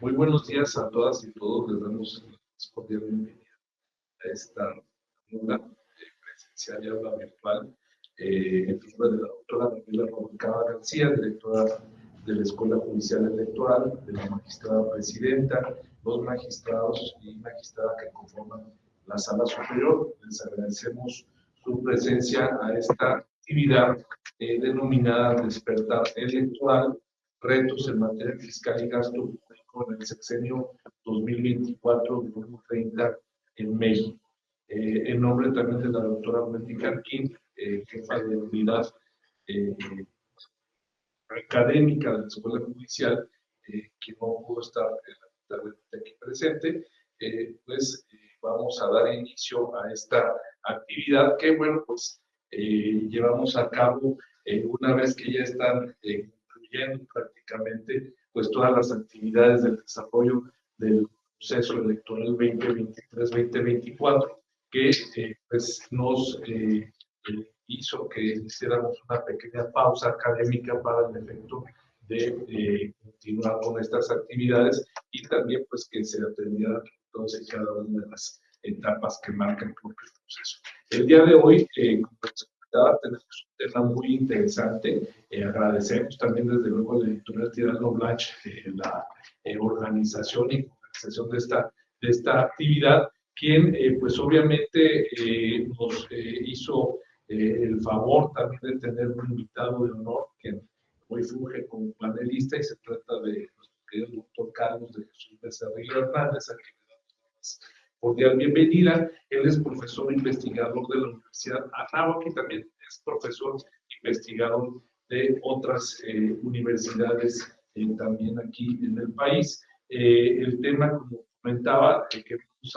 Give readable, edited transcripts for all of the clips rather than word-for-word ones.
Muy buenos días a todas y todos. Les damos la cordial bienvenida a esta reunión presencial y aula virtual en nombre de la doctora Daniela Rubalcaba García, directora de la Escuela Judicial Electoral, de la magistrada presidenta, los magistrados y magistrada que conforman la sala superior. Les agradecemos su presencia a esta actividad denominada Despertar Electoral, retos en materia fiscal y gasto público en el sexenio 2024-2030 en México. En nombre también de la doctora Wendy Carquín, jefa de unidad académica de la Escuela Judicial, que no pudo estar aquí presente, vamos a dar inicio a esta actividad que, bueno, pues llevamos a cabo una vez que ya están concluyendo prácticamente pues todas las actividades del desarrollo del proceso electoral 2023-2024, que pues nos hizo que hiciéramos una pequeña pausa académica para el efecto de continuar con estas actividades y también pues que se atendiera entonces cada una de las etapas que marcan el propio proceso. El día de hoy, como les comentaba, tenemos un tema muy interesante. Agradecemos también desde luego a la editorial Tirando Blanche la organización y organización de esta actividad, quien pues obviamente nos hizo el favor también de tener un invitado de honor que hoy funge como panelista y se trata de nuestro querido doctor Carlos de Jesús Becerril Hernández, a quien le damos cordial bienvenida. Él es profesor investigador de la Universidad Anáhuac y también es profesor investigador de otras universidades también aquí en el país. El tema, como comentaba, que vamos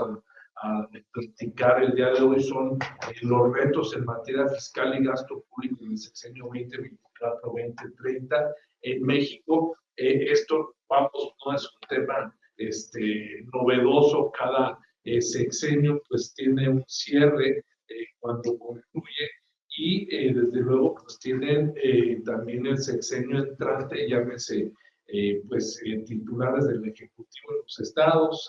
a platicar el día de hoy son los retos en materia fiscal y gasto público en el sexenio 2024-2030 en México. Esto, vamos, no es un tema novedoso. Cada sexenio pues tiene un cierre cuando concluye y desde luego pues tienen también el sexenio entrante, llámese titulares del Ejecutivo de los estados,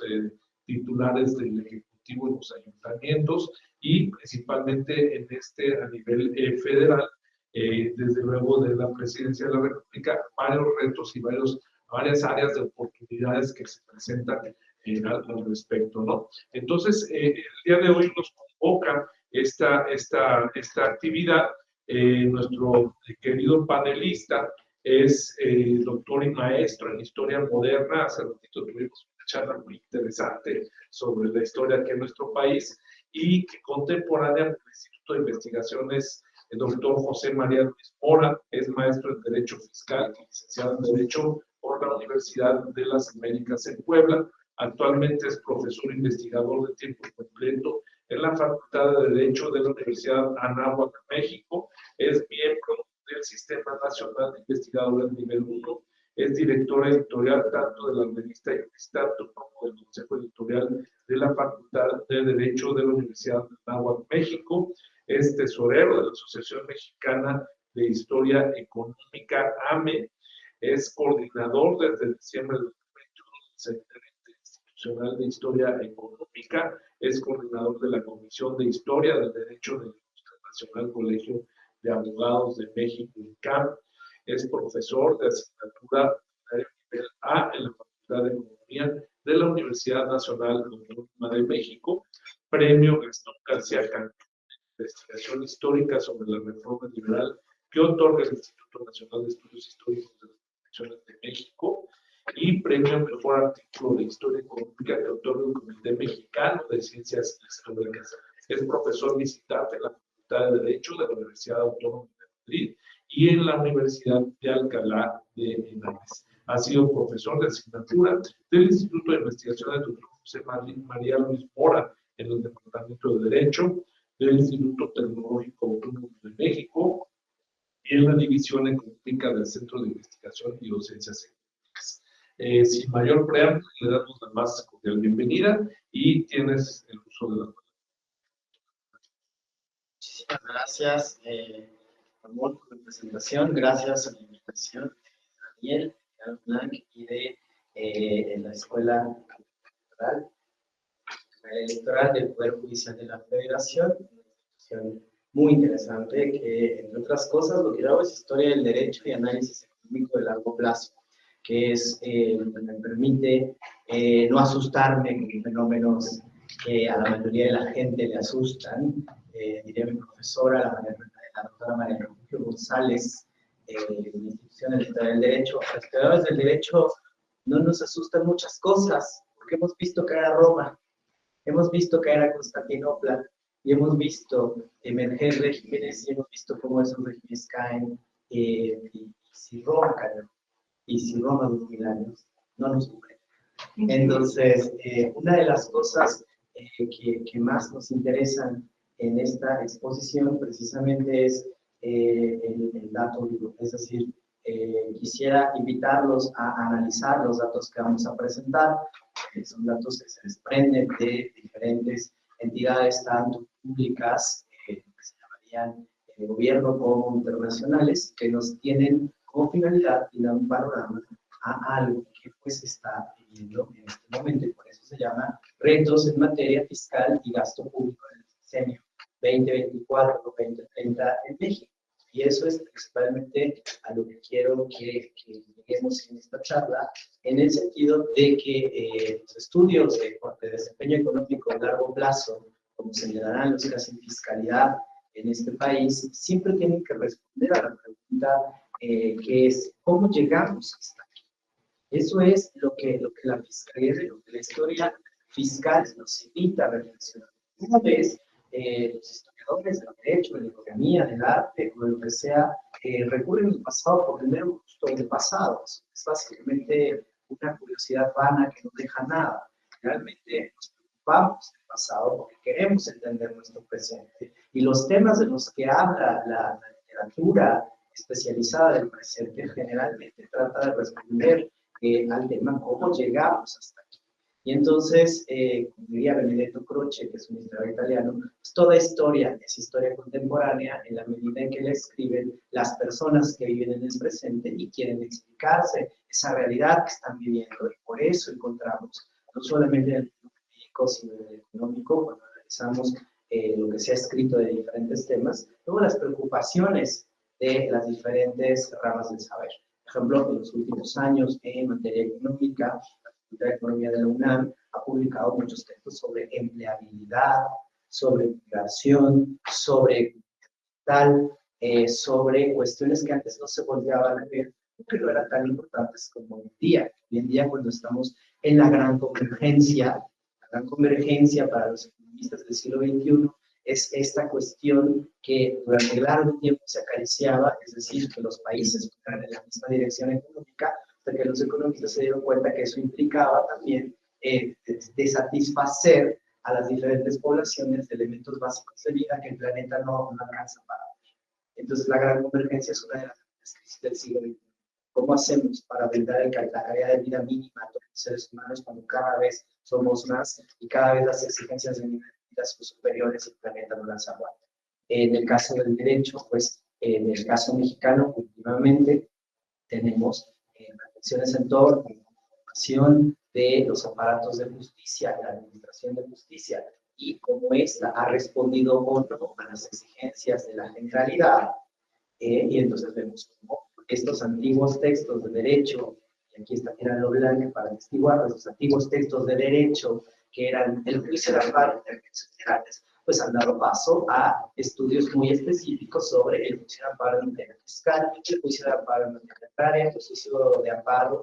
titulares del Ejecutivo de los ayuntamientos y principalmente a nivel federal, desde luego de la Presidencia de la República, varios retos y varias áreas de oportunidades que se presentan al respecto, ¿no? Entonces, el día de hoy nos convoca esta actividad. Nuestro querido panelista es doctor y maestro en Historia Moderna. Hace ratito tuvimos una charla muy interesante sobre la historia aquí en nuestro país y que contemporánea del Instituto de Investigaciones, el doctor José María Luis Mora, es maestro en Derecho Fiscal y licenciado en Derecho por la Universidad de las Américas en Puebla. Actualmente es profesor investigador de tiempo completo en la Facultad de Derecho de la Universidad Anáhuac, México. Es miembro del Sistema Nacional de Investigadores Nivel 1. Es director editorial tanto de la revista Equistato como del Consejo Editorial de la Facultad de Derecho de la Universidad de Anáhuac, México. Es tesorero de la Asociación Mexicana de Historia Económica, AME. Es coordinador desde diciembre de 2021 del Seminario Institucional de Historia Económica. Es coordinador de la Comisión de Historia del Derecho del Nacional Colegio de Abogados de México, INCAM. Es profesor de asignatura de nivel A en la Facultad de Economía de la Universidad Nacional Autónoma de México. Premio Gastón García Cancún de Investigación Histórica sobre la Reforma Liberal que otorga el Instituto Nacional de Estudios Históricos de las Elecciones de México. Y premio Mejor Artículo de Historia Económica que otorga el Comité Mexicano de Ciencias Históricas. Es profesor visitante en la Facultad de Derecho de la Universidad Autónoma de Madrid y en la Universidad de Alcalá de Henares. Ha sido profesor de asignatura del Instituto de Investigación del Dr. José María Luis Mora en el Departamento de Derecho del Instituto Tecnológico Autónomo de México y en la División Económica del Centro de Investigación y Docencias Económicas. Sin mayor preámbulo, le damos la más cordial bienvenida y tienes el uso de la palabra. Muchísimas gracias, Ramón, por la presentación. Gracias a la invitación de Daniel, Carlos Blanc y de la la Escuela Electoral del Poder Judicial de la Federación, una institución muy interesante que, entre otras cosas, lo que yo hago es historia del derecho y análisis económico de largo plazo, que es lo que me permite no asustarme con fenómenos que a la mayoría de la gente le asustan. Diría mi profesora, la doctora María Refugio González, de la Institución Electoral del Derecho. A los estudiadores del derecho no nos asustan muchas cosas, porque hemos visto caer a Roma, hemos visto caer a Constantinopla, y hemos visto emerger regímenes, y hemos visto cómo esos regímenes caen, y si Roma cayó, y si Roma 2000 años, no nos ocurre. Entonces, una de las cosas que más nos interesan en esta exposición precisamente es el dato vivo, es decir, quisiera invitarlos a analizar los datos que vamos a presentar. Son datos que se desprenden de diferentes entidades, tanto públicas, que se llamarían gobierno, como internacionales, que nos tienen como finalidad y dar un panorama a algo que pues está viviendo en este momento, y por eso se llama retos en materia fiscal y gasto público en el sexenio 2024-2030 en México. Y eso es principalmente a lo que quiero que lleguemos en esta charla, en el sentido de que los estudios de desempeño económico a largo plazo, como se le darán los casos en fiscalidad en este país, siempre tienen que responder a la pregunta que es, ¿cómo llegamos hasta aquí? Eso es lo que la fiscalía, lo que la historia fiscal nos invita a reflexionar. Una vez, los historiadores del derecho, de la economía, del arte, o de lo que sea, recurren al pasado por tener un gusto del pasado. Es básicamente una curiosidad vana que no deja nada. Realmente nos preocupamos del pasado porque queremos entender nuestro presente. Y los temas de los que habla la literatura especializada del presente generalmente trata de responder al tema cómo llegamos hasta aquí. Y entonces, como diría Benedetto Croce, que es un historiador italiano, pues toda historia es historia contemporánea en la medida en que la escriben las personas que viven en el presente y quieren explicarse esa realidad que están viviendo. Y por eso encontramos, no solamente en el político, sino en el económico, cuando analizamos lo que se ha escrito de diferentes temas, luego las preocupaciones de las diferentes ramas del saber. Por ejemplo, en los últimos años, en materia económica, la Facultad de Economía de la UNAM ha publicado muchos textos sobre empleabilidad, sobre migración, sobre tal, sobre cuestiones que antes no se volteaban a ver, porque no eran tan importantes como hoy en día. Hoy en día, cuando estamos en la gran convergencia para los economistas del siglo XXI, es esta cuestión que durante largo tiempo se acariciaba, es decir, que los países fueran en la misma dirección económica, hasta que los economistas se dieron cuenta que eso implicaba también de satisfacer a las diferentes poblaciones de elementos básicos de vida que el planeta no alcanza para ver. Entonces, la gran convergencia es una de las crisis del siglo XXI. ¿Cómo hacemos para brindar la calidad de vida mínima a todos los seres humanos cuando cada vez somos más y cada vez las exigencias de vida son superiores y el planeta no las aguanta? En el caso del derecho, pues en el caso mexicano, últimamente tenemos reflexiones en torno a la formación de los aparatos de justicia, la administración de justicia, y cómo ésta ha respondido o no a las exigencias de la generalidad. Y entonces vemos cómo estos antiguos textos de derecho, y aquí está Tierra Blanca para atestiguar, estos antiguos textos de derecho, que eran el juicio de amparo, intervenciones generales, pues han dado paso a estudios muy específicos sobre el juicio de amparo en materia fiscal, el juicio de amparo en materia tributaria, el juicio de amparo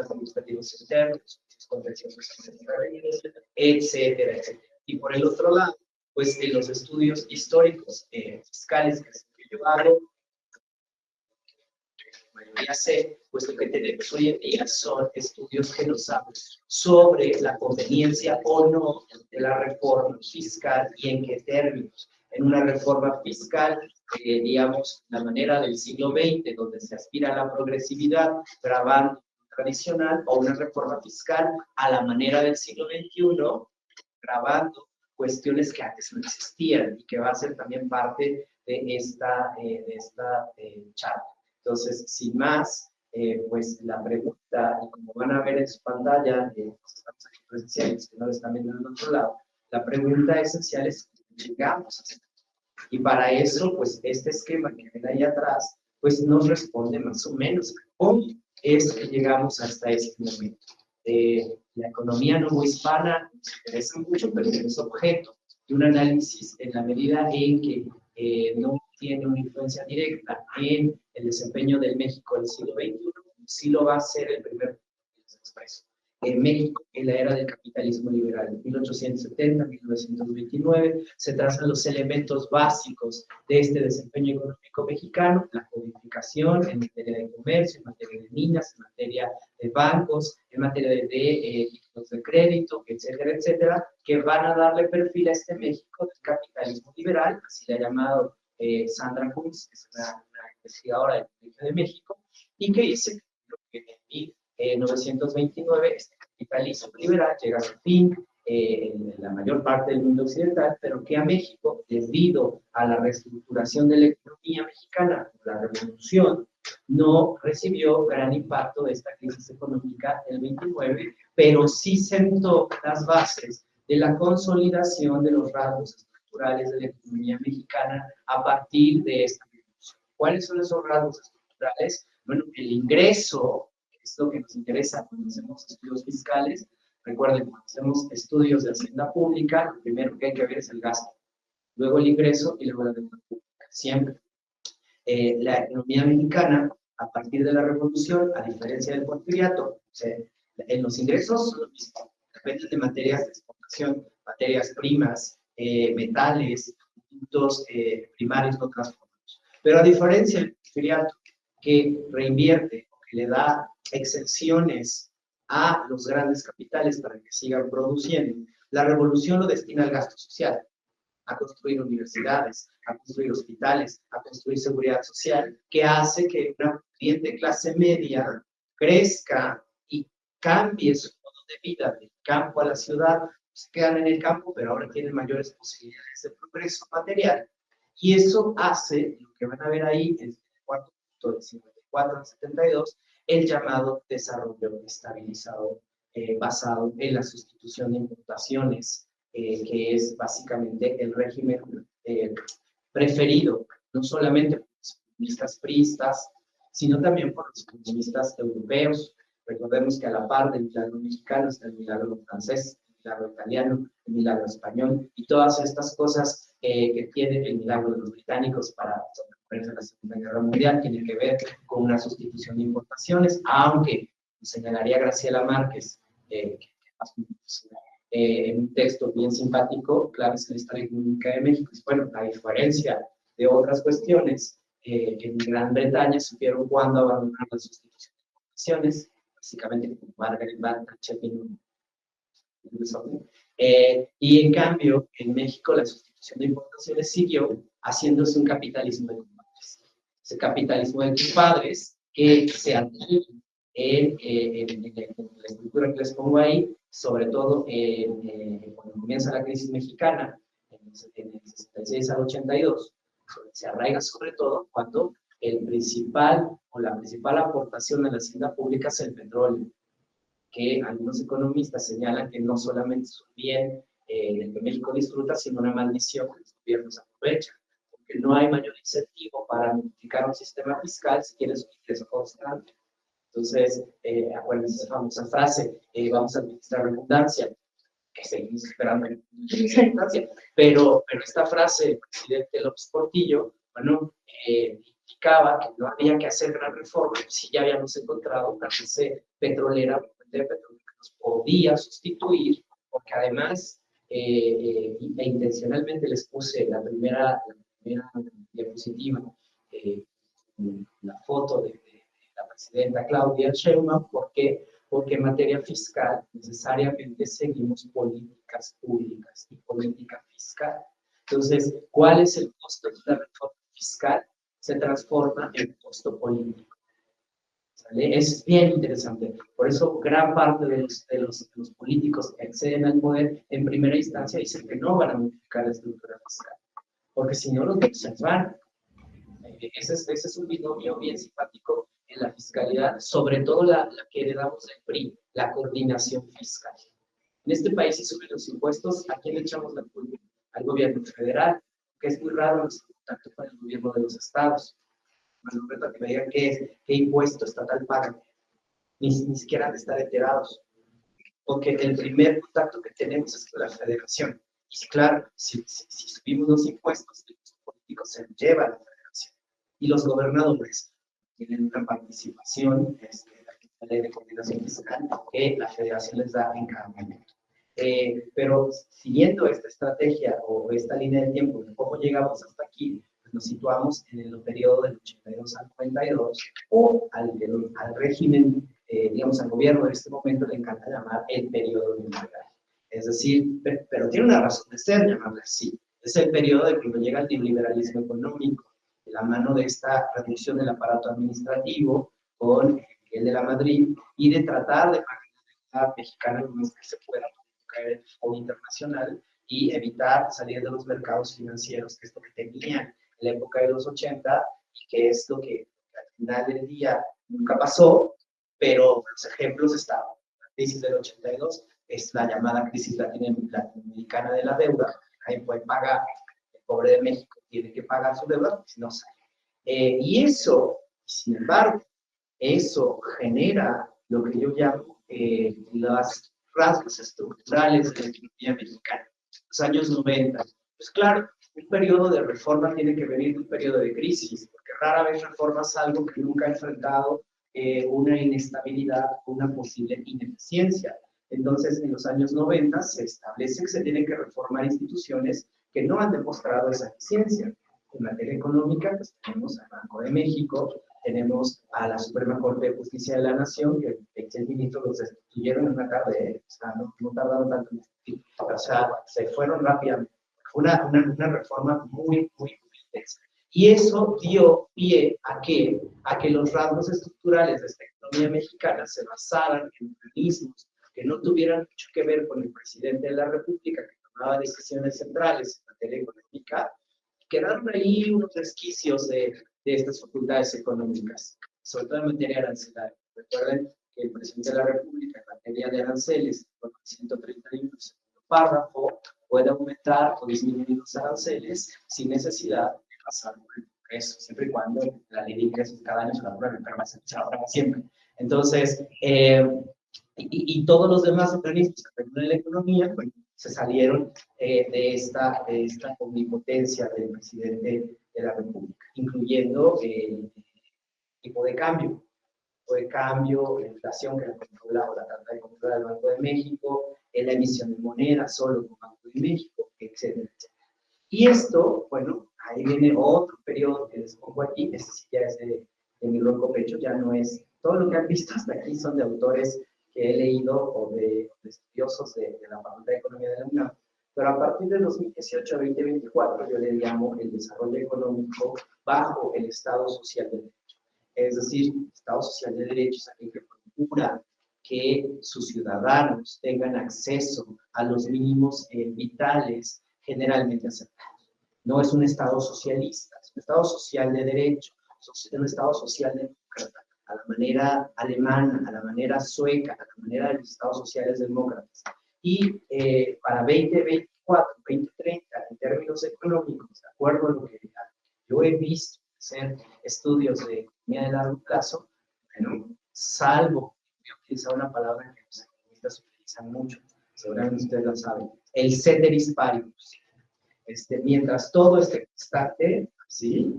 administrativos internos, contenciosos administrativos, etcétera, etcétera. Y por el otro lado, pues en los estudios históricos fiscales que yo hago, mayoría sé, pues lo que tenemos hoy en día son estudios que nos hablan sobre la conveniencia o no de la reforma fiscal y en qué términos. En una reforma fiscal, digamos, la manera del siglo XX, donde se aspira a la progresividad, grabando tradicional, o una reforma fiscal a la manera del siglo XXI, grabando cuestiones que antes no existían y que va a ser también parte de esta charla. Entonces, sin más, pues la pregunta, y como van a ver en su pantalla, pues estamos aquí presenciales, que no lo están viendo en otro lado, la pregunta esencial es cómo llegamos a esto. Y para eso, pues este esquema que ven ahí atrás, pues nos responde más o menos cómo es que llegamos hasta este momento. La economía novohispana nos interesa mucho, pero es objeto de un análisis en la medida en que no tiene una influencia directa en el desempeño del México del siglo XXI, sí lo va a ser el primer expreso. En México, en la era del capitalismo liberal, en 1870-1929, se trazan los elementos básicos de este desempeño económico mexicano, la codificación en materia de comercio, en materia de minas, en materia de bancos, en materia de títulos de crédito, etcétera, etcétera, que van a darle perfil a este México del capitalismo liberal, así le ha llamado Sandra Kunz, que es una investigadora del Colegio de México, y que dice que en 1929 este capitalismo liberal llega a su fin en la mayor parte del mundo occidental, pero que a México, debido a la reestructuración de la economía mexicana, la revolución, no recibió gran impacto de esta crisis económica del 29, pero sí sentó las bases de la consolidación de los rasgos estructurales de la economía mexicana a partir de esta revolución. ¿Cuáles son esos rasgos estructurales? Bueno, el ingreso, que es lo que nos interesa cuando hacemos estudios fiscales. Recuerden, cuando hacemos estudios de hacienda pública, lo primero que hay que ver es el gasto, luego el ingreso y luego la deuda pública, siempre. La economía mexicana, a partir de la revolución, a diferencia del porfiriato, o sea, en los ingresos son lo mismo, dependen de materias de exportación, materias primas, metales, productos primarios no transformados. Pero a diferencia del porfiriato, que reinvierte, que le da exenciones a los grandes capitales para que sigan produciendo, la revolución lo destina al gasto social, a construir universidades, a construir hospitales, a construir seguridad social, que hace que una cliente clase media crezca y cambie su modo de vida del campo a la ciudad. Se quedan en el campo, pero ahora tienen mayores posibilidades de progreso material. Y eso hace, lo que van a ver ahí, en el cuarto punto de 54 al 72, el llamado desarrollo estabilizado, basado en la sustitución de importaciones, que es básicamente el régimen preferido, no solamente por los comunistas priistas, sino también por los comunistas europeos. Recordemos que a la par del milagro mexicano está el milagro francés, el milagro italiano, el milagro español, y todas estas cosas que tiene el milagro de los británicos para sobreponerse a la Segunda Guerra Mundial tienen que ver con una sustitución de importaciones, aunque señalaría Graciela Márquez, en un texto bien simpático, Claves en la Historia Económica de México. Bueno, a diferencia de otras cuestiones, en Gran Bretaña supieron cuándo abandonar la sustitución de importaciones, básicamente como Margaret Thatcher, y en cambio, en México la sustitución de importaciones siguió haciéndose un capitalismo de compadres. Ese capitalismo de compadres que se adquiere en la estructura que les pongo ahí, sobre todo cuando comienza la crisis mexicana, en el 66 al 82, se arraiga sobre todo cuando el principal o la principal aportación a la hacienda pública es el petróleo, que algunos economistas señalan que no solamente es un bien del que México disfruta, sino una maldición que los gobiernos aprovechan, porque no hay mayor incentivo para modificar un sistema fiscal si quieres un ingreso constante. Entonces, acuérdense esa famosa frase, vamos a administrar redundancia, que seguimos esperando redundancia, pero esta frase del presidente López Portillo, bueno, indicaba que no había que hacer gran reforma si ya habíamos encontrado una base petrolera, de petróleo que nos podía sustituir, porque además, intencionalmente les puse la primera diapositiva, la foto de la presidenta Claudia Sheinbaum. ¿Por qué? Porque en materia fiscal necesariamente seguimos políticas públicas y política fiscal. Entonces, ¿cuál es el costo de la reforma fiscal? Se transforma en costo político. ¿Sale? Es bien interesante. Por eso, gran parte de los políticos que acceden al poder en primera instancia dicen que no van a modificar la estructura fiscal, porque si no, los beneficios van. Ese es un binomio bien simpático en la fiscalidad, sobre todo la que heredamos del PRI, la coordinación fiscal. En este país, si suben los impuestos, ¿a quién le echamos la culpa? Al gobierno federal, que es muy raro nuestro contacto con el gobierno de los estados. Bueno, que me digan qué impuesto estatal pagan, ni siquiera han de estar enterados. Porque el primer contacto que tenemos es con la federación. Y claro, si subimos los impuestos, los políticos se llevan a la federación. Y los gobernadores tienen una participación, la ley de coordinación fiscal, que la federación les da en cada momento. Pero siguiendo esta estrategia o esta línea de tiempo de cómo llegamos hasta aquí, pues nos situamos en el periodo del 82 al 92 o al régimen, digamos, al gobierno de este momento le encanta llamar el periodo neoliberal. Es decir, pero tiene una razón de ser llamarle así. Es el periodo de cuando llega el neoliberalismo económico, de la mano de esta reducción del aparato administrativo con el de la Madrid y de tratar de pagar la deuda mexicana lo más que se pueda caer en el fondo internacional y evitar salir de los mercados financieros, que es lo que tenían en la época de los 80 y que es lo que al final del día nunca pasó, pero los ejemplos estaban. La crisis del 82 es la llamada crisis latinoamericana de la deuda. Ahí puede pagar, el pobre de México tiene que pagar su deuda, si no sale. Y eso, sin embargo, eso genera lo que yo llamo los rasgos estructurales de la economía mexicana. Los años 90. Pues claro, un periodo de reforma tiene que venir de un periodo de crisis, porque rara vez reformas algo que nunca ha enfrentado una inestabilidad, una posible ineficiencia. Entonces, en los años 90 se establece que se tienen que reformar instituciones que no han demostrado esa eficiencia. En materia económica, pues tenemos al Banco de México, tenemos a la Suprema Corte de Justicia de la Nación, que el ministro los destituyeron en una tarde, o sea, no tardaron tanto en destituir, o sea, se fueron rápidamente. Fue una reforma muy intensa. Y eso dio pie a que los rasgos estructurales de esta economía mexicana se basaran en mecanismos que no tuvieran mucho que ver con el presidente de la República, que tomaba decisiones centrales en materia económica. Quedaron ahí unos resquicios de estas facultades económicas, sobre todo en materia arancelaria. Recuerden que el presidente de la República en materia de aranceles, con el 131 párrafo, puede aumentar o disminuir los aranceles sin necesidad de pasar por el Congreso, siempre y cuando la ley de ingresos cada año se la apruebe, pero se la aprueba siempre. Entonces, y todos los demás organismos que regulan la economía, pues, se salieron de esta omnipotencia del presidente de la República, incluyendo el tipo de cambio, la inflación que la controla o la tasa de control del Banco de México, la emisión de moneda solo con Banco de México, etcétera, etcétera. Y esto, bueno, ahí viene otro periodo que les pongo aquí, este sí ya es de mi ronco pecho, ya no es, todo lo que han visto hasta aquí son de autores que he leído o de estudiosos de la Facultad de Economía de la UNAM, pero a partir de 2018 a 2024 yo le llamo el desarrollo económico bajo el Estado Social de Derecho. Es decir, el Estado Social de Derecho es aquel que procura que sus ciudadanos tengan acceso a los mínimos vitales generalmente aceptados. No es un Estado socialista, es un Estado social de derecho, es un Estado social demócrata, a la manera alemana, a la manera sueca, a la manera de los Estados sociales demócratas. Y para 2024, 2030, en términos económicos, de acuerdo a lo que yo he visto hacer estudios de economía de largo plazo, bueno, salvo, voy a utilizar una palabra que los economistas utilizan mucho, seguramente ustedes la saben, el ceteris paribus. Mientras todo esté constante, ¿sí?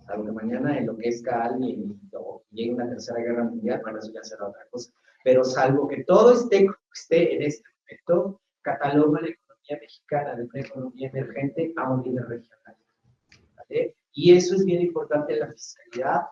Salvo que mañana enloquezca alguien o llegue una tercera guerra mundial, bueno, eso ya será otra cosa. Pero salvo que todo esté en este momento, cataloga la economía mexicana de una economía emergente a un nivel regional. ¿Vale? Y eso es bien importante en la fiscalidad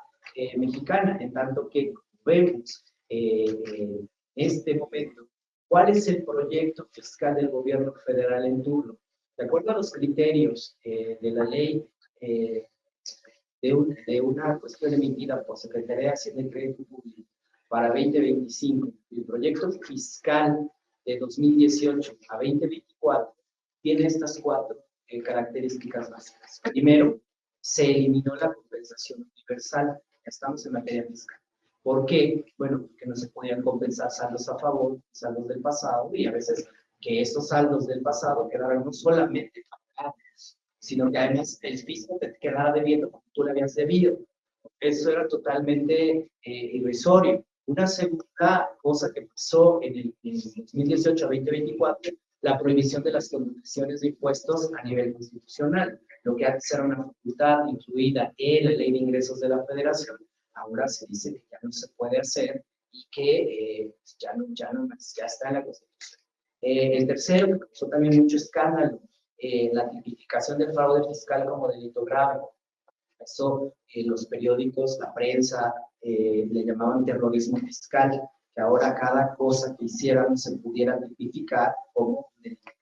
mexicana, en tanto que vemos en este momento cuál es el proyecto fiscal del gobierno federal en turno. De acuerdo a los criterios de la ley de una cuestión emitida por Secretaría de Hacienda y Crédito Público para 2025, el proyecto fiscal de 2018 a 2024 tiene estas cuatro características básicas. Primero, se eliminó la compensación universal. estamos en materia fiscal. ¿Por qué? Bueno, porque no se podían compensar saldos a favor, saldos del pasado, y a veces que estos saldos del pasado quedaran no solamente pagados, sino que además el fisco te quedara debiendo como tú le habías debido. Eso era totalmente irrisorio. Una segunda cosa que pasó en el 2018 a 2024, la prohibición de las condonaciones de impuestos a nivel constitucional. Lo que antes era una facultad incluida en la Ley de Ingresos de la Federación, ahora se dice que ya no se puede hacer y que ya está en la Constitución. El tercero, que causó también mucho escándalo, la tipificación del fraude fiscal como delito grave. Eso los periódicos, la prensa, le llamaban terrorismo fiscal, que ahora cada cosa que hicieran se pudiera tipificar como delito.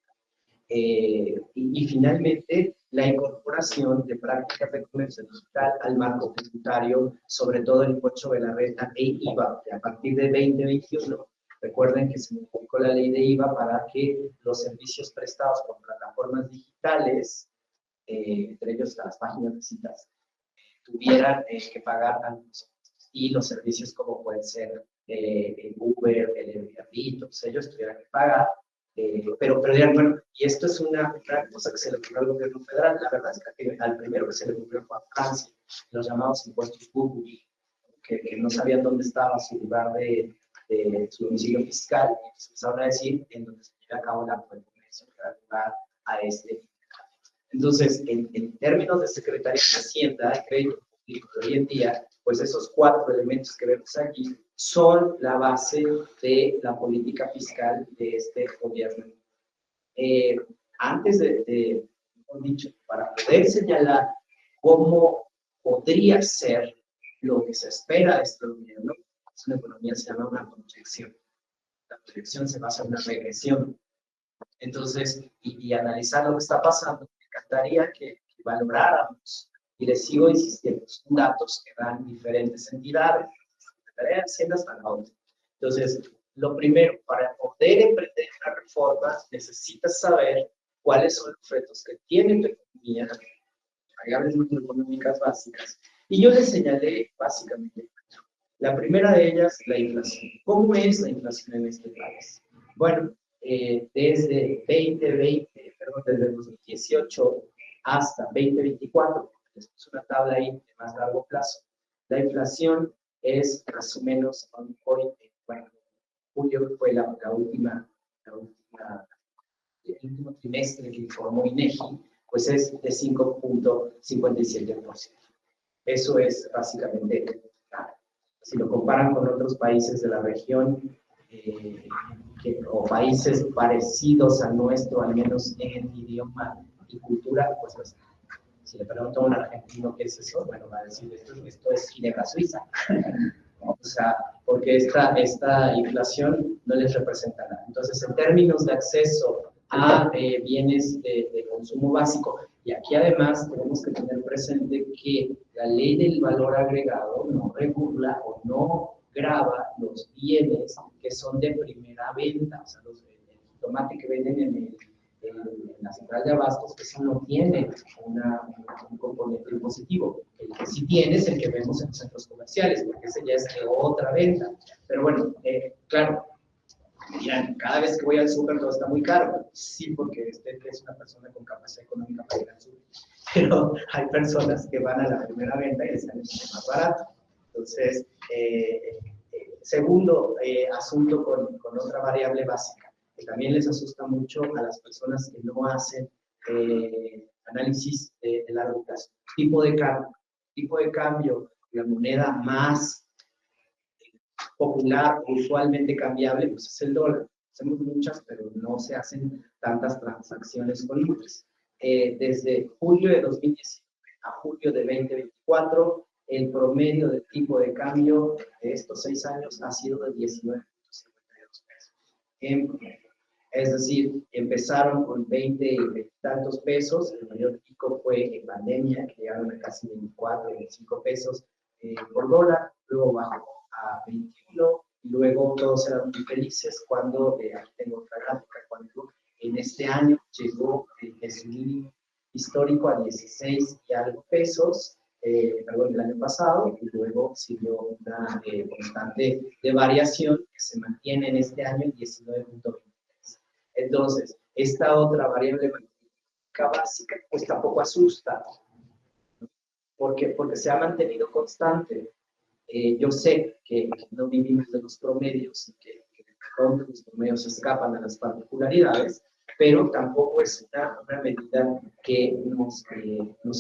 Y finalmente, la incorporación de prácticas de comercio digital al marco tributario, sobre todo el impuesto de la renta e IVA, a partir de 2021. Recuerden que se modificó la ley de IVA para que los servicios prestados por plataformas digitales, entre ellos las páginas de citas, tuvieran que pagar algunos. Y los servicios como pueden ser el Uber, el Airbnb, todos ellos tuvieran que pagar. Pero dirán, bueno, y esto es una cosa que se le ocurrió al gobierno federal. La verdad es que al primero que se le ocurrió fue a Francia, los llamados impuestos Google, que no sabían dónde estaba su lugar de su domicilio fiscal, y se empezaron a decir en donde se lleva a cabo la comercio que da lugar a este. Entonces, en términos de Secretaría de Hacienda y Crédito Público de hoy en día, pues esos 4 elementos que vemos aquí son la base de la política fiscal de este gobierno. Antes mejor dicho, para poder señalar cómo podría ser lo que se espera de este gobierno, es una economía que se llama una proyección. La proyección se basa en una regresión. Entonces, y analizar lo que está pasando, me encantaría que valoráramos, y les sigo insistiendo, son datos que dan diferentes entidades, de Hacienda hasta la otra. Entonces, lo primero, para poder emprender una reforma, necesitas saber cuáles son los retos que tiene tu economía, variables macroeconómicas básicas. Y yo les señalé básicamente, la primera de ellas, la inflación. ¿Cómo es la inflación en este país? Bueno, desde 2018 hasta 2024, les puse una tabla ahí de más largo plazo, la inflación es más o menos, hoy, bueno, julio fue el último trimestre que informó INEGI, pues es de 5.57%. Eso es básicamente nada. Si lo comparan con otros países de la región, o países parecidos a nuestro, al menos en idioma y cultura, pues si le pregunto a un argentino qué es eso, bueno, va a decir, esto es ginebra suiza. O sea, porque esta inflación no les representa nada. Entonces, en términos de acceso a bienes de consumo básico, y aquí además tenemos que tener presente que la ley del valor agregado no regula o no grava los bienes que son de primera venta, o sea, el tomate que venden en la central de abastos, que eso no tiene un componente impositivo. El que sí tiene es el que vemos en los centros comerciales, porque ese ya es de otra venta. Pero bueno, claro, dirán, cada vez que voy al súper todo está muy caro. Sí, porque usted es una persona con capacidad económica para ir al súper. Pero hay personas que van a la primera venta y les sale más barato. Entonces, segundo asunto con otra variable básica, que también les asusta mucho a las personas que no hacen análisis de largo plazo. Tipo de cambio, la moneda más popular, usualmente cambiable, pues es el dólar. Hacemos muchas, pero no se hacen tantas transacciones con otras. Desde julio de 2019 a julio de 2024, el promedio del tipo de cambio de estos 6 años ha sido de 19.52 pesos. Es decir, empezaron con 20 y tantos pesos, el mayor pico fue en pandemia, que llegaron a casi 24, 25 pesos por dólar, luego bajó a 21, y luego todos eran muy felices cuando, aquí tengo otra gráfica, cuando en este año llegó el mínimo histórico a 16 y algo pesos, perdón, el año pasado, y luego siguió una constante de variación que se mantiene en este año en 19.23. Entonces, esta otra variable básica, pues tampoco asusta, porque se ha mantenido constante. Yo sé que no vivimos de los promedios, que los promedios escapan a las particularidades, pero tampoco es una medida que nos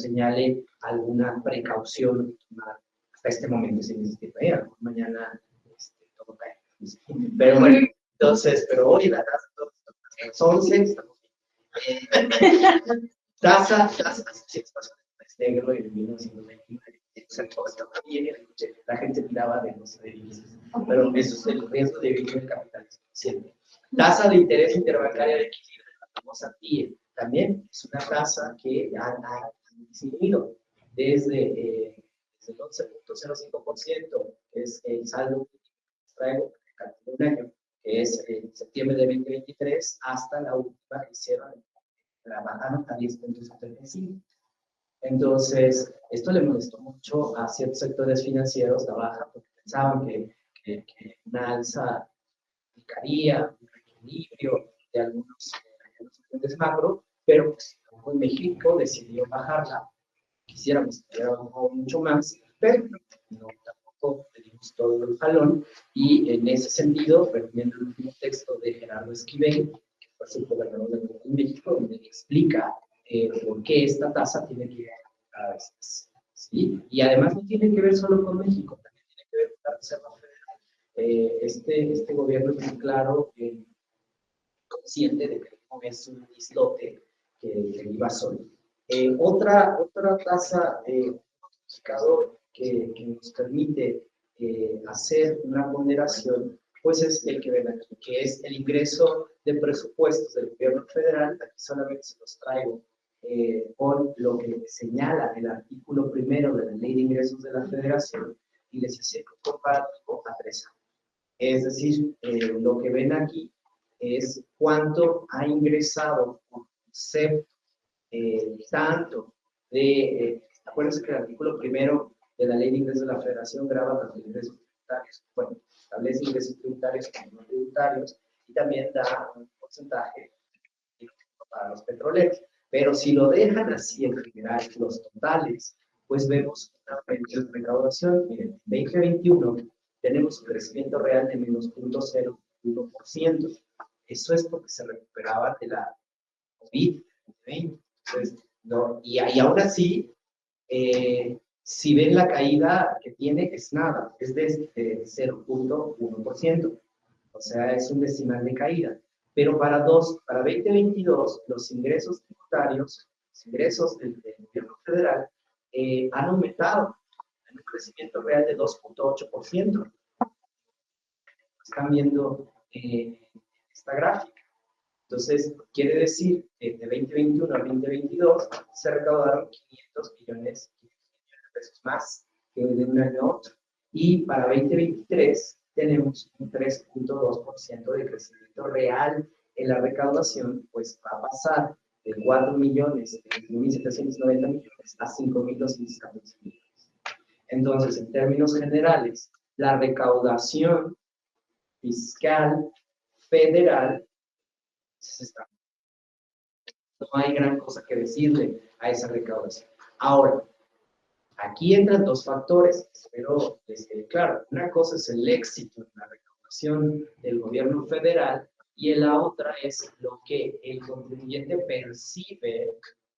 señale alguna precaución hasta este momento sin existir. Mañana todo cae. Pero bueno, entonces, pero hoy la tasa es 11, estamos bien. Tasa, negro en 1929. O sea, todo estaba bien, la gente tiraba de los edificios. Pero eso es el riesgo de vivir el capitalismo, siempre. Tasa de interés interbancaria de equilibrio, la famosa TIE, también es una tasa que ha disminuido desde el 11.05%, que es el saldo que traigo de un año, que es septiembre de 2023, hasta la última que hicieron, la bajaron a 10.75. Entonces, esto le molestó mucho a ciertos sectores financieros, la baja, porque pensaban que una alza implicaría un equilibrio de algunos agentes macro, pero pues, como México decidió bajarla. Quisiéramos que hubiera bajado mucho más, pero no, tampoco tenemos todo el jalón, y en ese sentido, viendo el último texto de Gerardo Esquivel, que fue subgobernador del Banco de México, donde explica por qué esta tasa tiene que bajar cada vez más. ¿Sí? Y además no tiene que ver solo con México, también tiene que ver con la Reserva Federal. Este gobierno es muy claro, consciente de que no es un islote que viva solo. Otra tasa, indicador que nos permite hacer una ponderación, pues es el que ven aquí, que es el ingreso de presupuestos del gobierno federal. Aquí solamente se los traigo con lo que señala el artículo primero de la Ley de Ingresos de la Federación, y les acerco un comparativo a 3 años. Es decir, lo que ven aquí es cuánto ha ingresado por concepto, tanto de, acuérdense que el artículo primero de la Ley de Ingresos de la Federación grava tanto ingresos tributarios, bueno, establece ingresos tributarios como no tributarios, y también da un porcentaje para los petroleros. Pero si lo dejan así en general, los totales, pues vemos una recaudación. Miren, 2021 tenemos un crecimiento real de menos 0.01%. Eso es porque se recuperaba de la COVID-20. Entonces, no, y aún así, si ven la caída que tiene, es nada, es de 0.1%. O sea, es un decimal de caída. Pero para 2022, los ingresos tributarios, los ingresos del gobierno federal, han aumentado en un crecimiento real de 2.8%. Están viendo esta gráfica. Entonces, quiere decir que de 2021 a 2022 se recaudaron 500 millones de pesos más que de un año a otro. Y para 2023 tenemos un 3.2% de crecimiento real en la recaudación, pues va a pasar de 4.790 millones a 5.214 millones. Entonces, en términos generales, la recaudación fiscal federal está. No hay gran cosa que decirle a esa recaudación. Ahora, aquí entran dos factores, espero les quede claro. Una cosa es el éxito en la recaudación del gobierno federal, y la otra es lo que el contribuyente percibe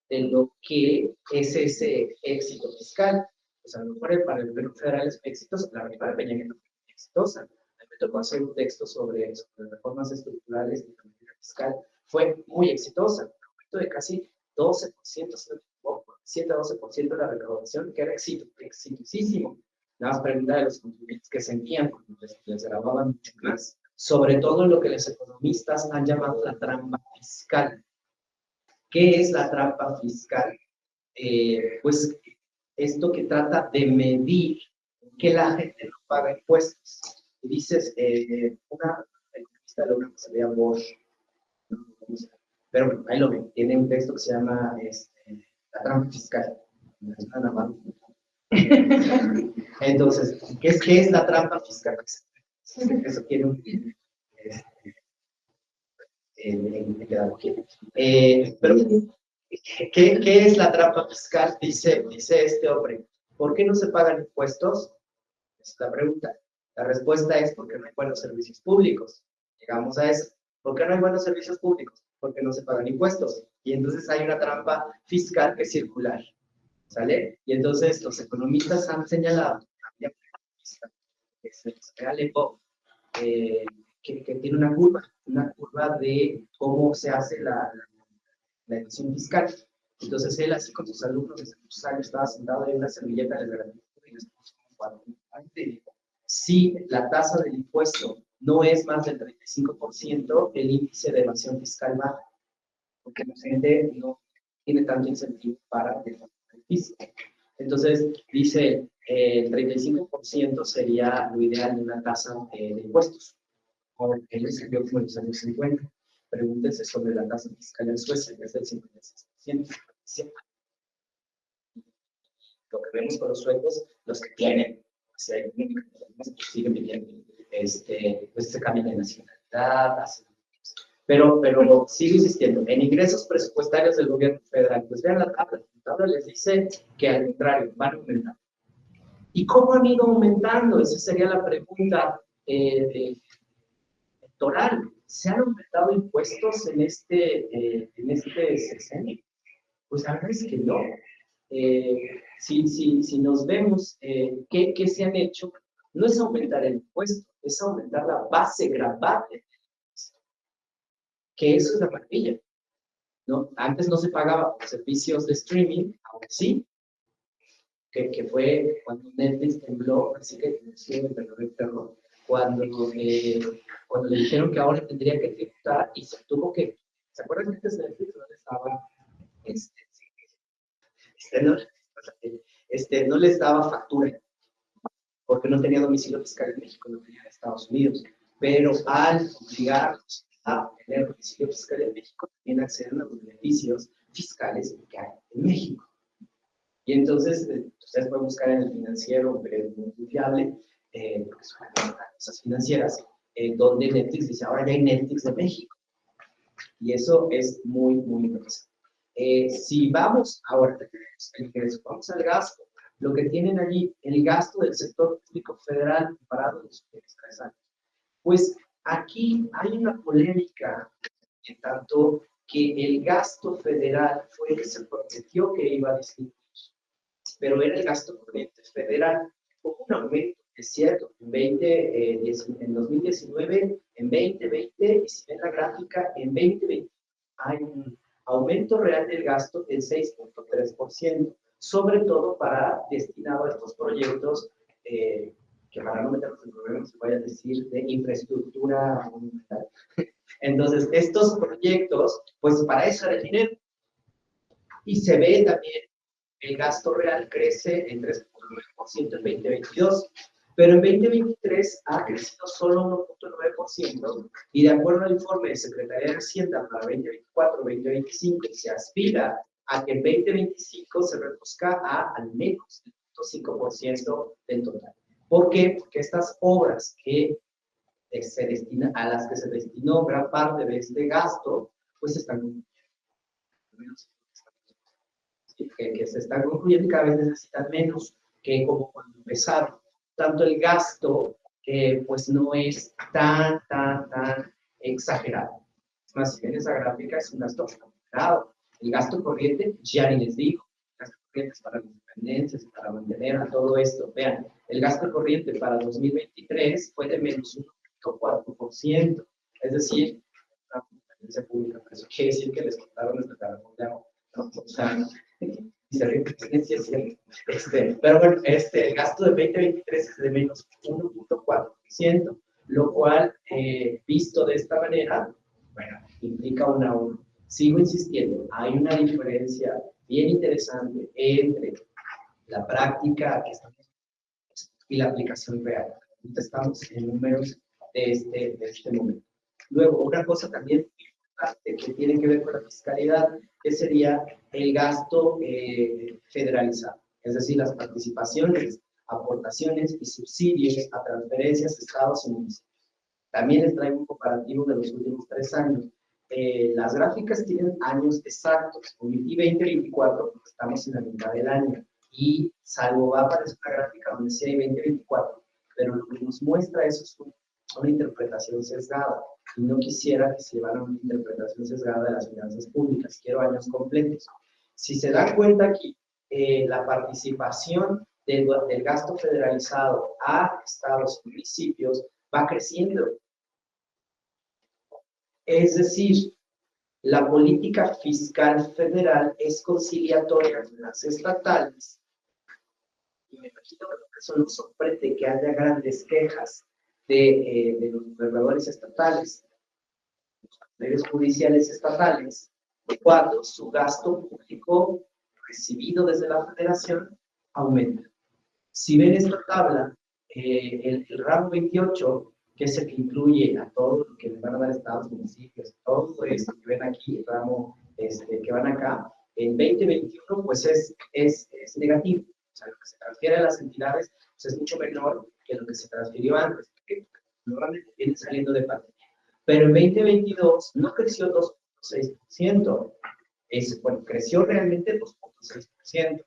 de lo que es ese éxito fiscal. Pues a lo mejor para el gobierno federal es exitoso, la verdad Peña Nieto fue exitosa. Me tocó hacer un texto sobre reformas estructurales de política fiscal. Fue muy exitosa, un aumento de casi 12%, 7 a 12% de la recaudación, que era exitosísimo. Nada más preguntar de los contribuyentes que sentían, porque les grababan mucho más, sobre todo lo que los economistas han llamado la trampa fiscal. ¿Qué es la trampa fiscal? Pues esto que trata de medir que la gente no paga impuestos. Y dices, una economista de la que se llama Bosch, pero bueno, ahí lo ven, tiene un texto que se llama la trampa fiscal. Entonces, ¿qué es la trampa fiscal? Eso tiene un... Pero, ¿qué es la trampa fiscal? Dice este hombre, ¿por qué no se pagan impuestos? Es la pregunta. La respuesta es porque no hay buenos servicios públicos. Llegamos a eso. ¿Por qué no hay buenos servicios públicos? Porque no se pagan impuestos. Y entonces hay una trampa fiscal que es circular. ¿Sale? Y entonces los economistas han señalado que se Aleppo, que tiene una curva de cómo se hace la evasión fiscal. Entonces él, así con sus alumnos, desde muchos años estaba sentado en una servilleta, les garantizó y les puso un cuadro. Si la tasa del impuesto no es más del 35%, el índice de evasión fiscal baja, porque la gente no tiene tanto incentivo para defraudar el fisco. Entonces, dice, el 35% sería lo ideal de una tasa de impuestos. Él escribió como en los años 50. Pregúntense sobre la tasa fiscal en Suecia, que es del 56%. Lo que vemos con los sueldos, los que tienen, si hay que siguen viviendo, pues se cambian de nacionalidad, pero sigo insistiendo, en ingresos presupuestarios del gobierno federal, pues vean la tabla les dice que al contrario, van aumentando. ¿Y cómo han ido aumentando? Esa sería la pregunta electoral. ¿Se han aumentado impuestos en este sexenio? Pues la verdad es que no. Si nos vemos, ¿qué se han hecho? No es aumentar el impuesto, es aumentar la base gravable, que eso es la maravilla, ¿no? Antes no se pagaba por servicios de streaming, ahora sí, que fue cuando Netflix tembló, así que el terror, cuando le dijeron que ahora tendría que tributar y se tuvo que, ¿se acuerdan que antes Netflix no le estaba, no les daba factura, porque no tenía domicilio fiscal en México, no tenía en Estados Unidos, pero al obligarlos a tener domicilio fiscal en México, también acceden a los beneficios fiscales que hay en México. Y entonces, ustedes pueden buscar en el financiero, es muy fiable, porque son empresas financieras, donde Netflix dice, ahora ya hay Netflix de México. Y eso es muy, muy interesante. Si vamos ahora, vamos al gasto, lo que tienen allí, el gasto del sector público federal comparado a los últimos 3 años. Pues aquí hay una polémica, en tanto que el gasto federal fue el que se prometió que iba a disminuir, pero era el gasto corriente federal. Hubo un aumento, es cierto, en 2019, en 2020, y si ven la gráfica, en 2020 hay un aumento real del gasto del 6.3%, sobre todo destinado a estos proyectos que para no meternos en problemas, se vaya a decir, de infraestructura monumental. Entonces, estos proyectos, pues para eso era el dinero. Y se ve también el gasto real crece en 3.9% en 2022, pero en 2023 ha crecido solo 1.9%, y de acuerdo al informe de Secretaría de Hacienda para 2024-2025, se aspira a que en 2025 se reduzca al menos el 0.5% del total. ¿Por qué? Porque estas obras a las que se destinó gran parte de este gasto, pues están que se están concluyendo y cada vez necesitan menos que como cuando empezaron. Tanto el gasto, pues no es tan exagerado. Es más, si ven esa gráfica, es un gasto exagerado. El gasto corriente, ya ni les digo, el gasto corriente es para las dependencias, para mantener a todo esto. Vean, el gasto corriente para 2023 fue de menos 1.4%. Es decir, la dependencia pública, pero eso quiere decir que les cortaron nuestra caracol de agua. ¿No? O sea, pero bueno, el gasto de 2023 es de menos 1.4%, lo cual, visto de esta manera, bueno, implica un ahorro. Sigo insistiendo, hay una diferencia bien interesante entre la práctica que estamos y la aplicación real. Ahorita estamos en números de este momento. Luego, una cosa también que tiene que ver con la fiscalidad, que sería el gasto federalizado. es decir, las participaciones, aportaciones y subsidios a transferencias, estados y municipios. También les traigo un comparativo de los últimos 3 años. Las gráficas tienen años exactos. Omití 2024 porque estamos en la mitad del año. Y salvo va a aparecer una gráfica donde sí hay 2024, pero lo que nos muestra eso es una interpretación sesgada. Y no quisiera que se llevara una interpretación sesgada de las finanzas públicas. Quiero años completos. Si se dan cuenta aquí, la participación del gasto federalizado a estados y municipios va creciendo. Es decir, la política fiscal federal es conciliatoria con las estatales. Y me imagino que eso no sorprende que haya grandes quejas de los gobernadores estatales, los poderes judiciales estatales, cuando su gasto público recibido desde la federación aumenta. Si ven esta tabla, el ramo 28, que es el que incluye a todo lo que le van a dar estados, municipios, todo esto que ven aquí, el ramo que van acá, en 2021 pues es negativo. O sea, lo que se transfiere a las entidades pues, es mucho menor que lo que se transfirió antes, porque normalmente viene saliendo de pandemia. Pero en 2022 no creció 2.6%, bueno, creció realmente 2.6%.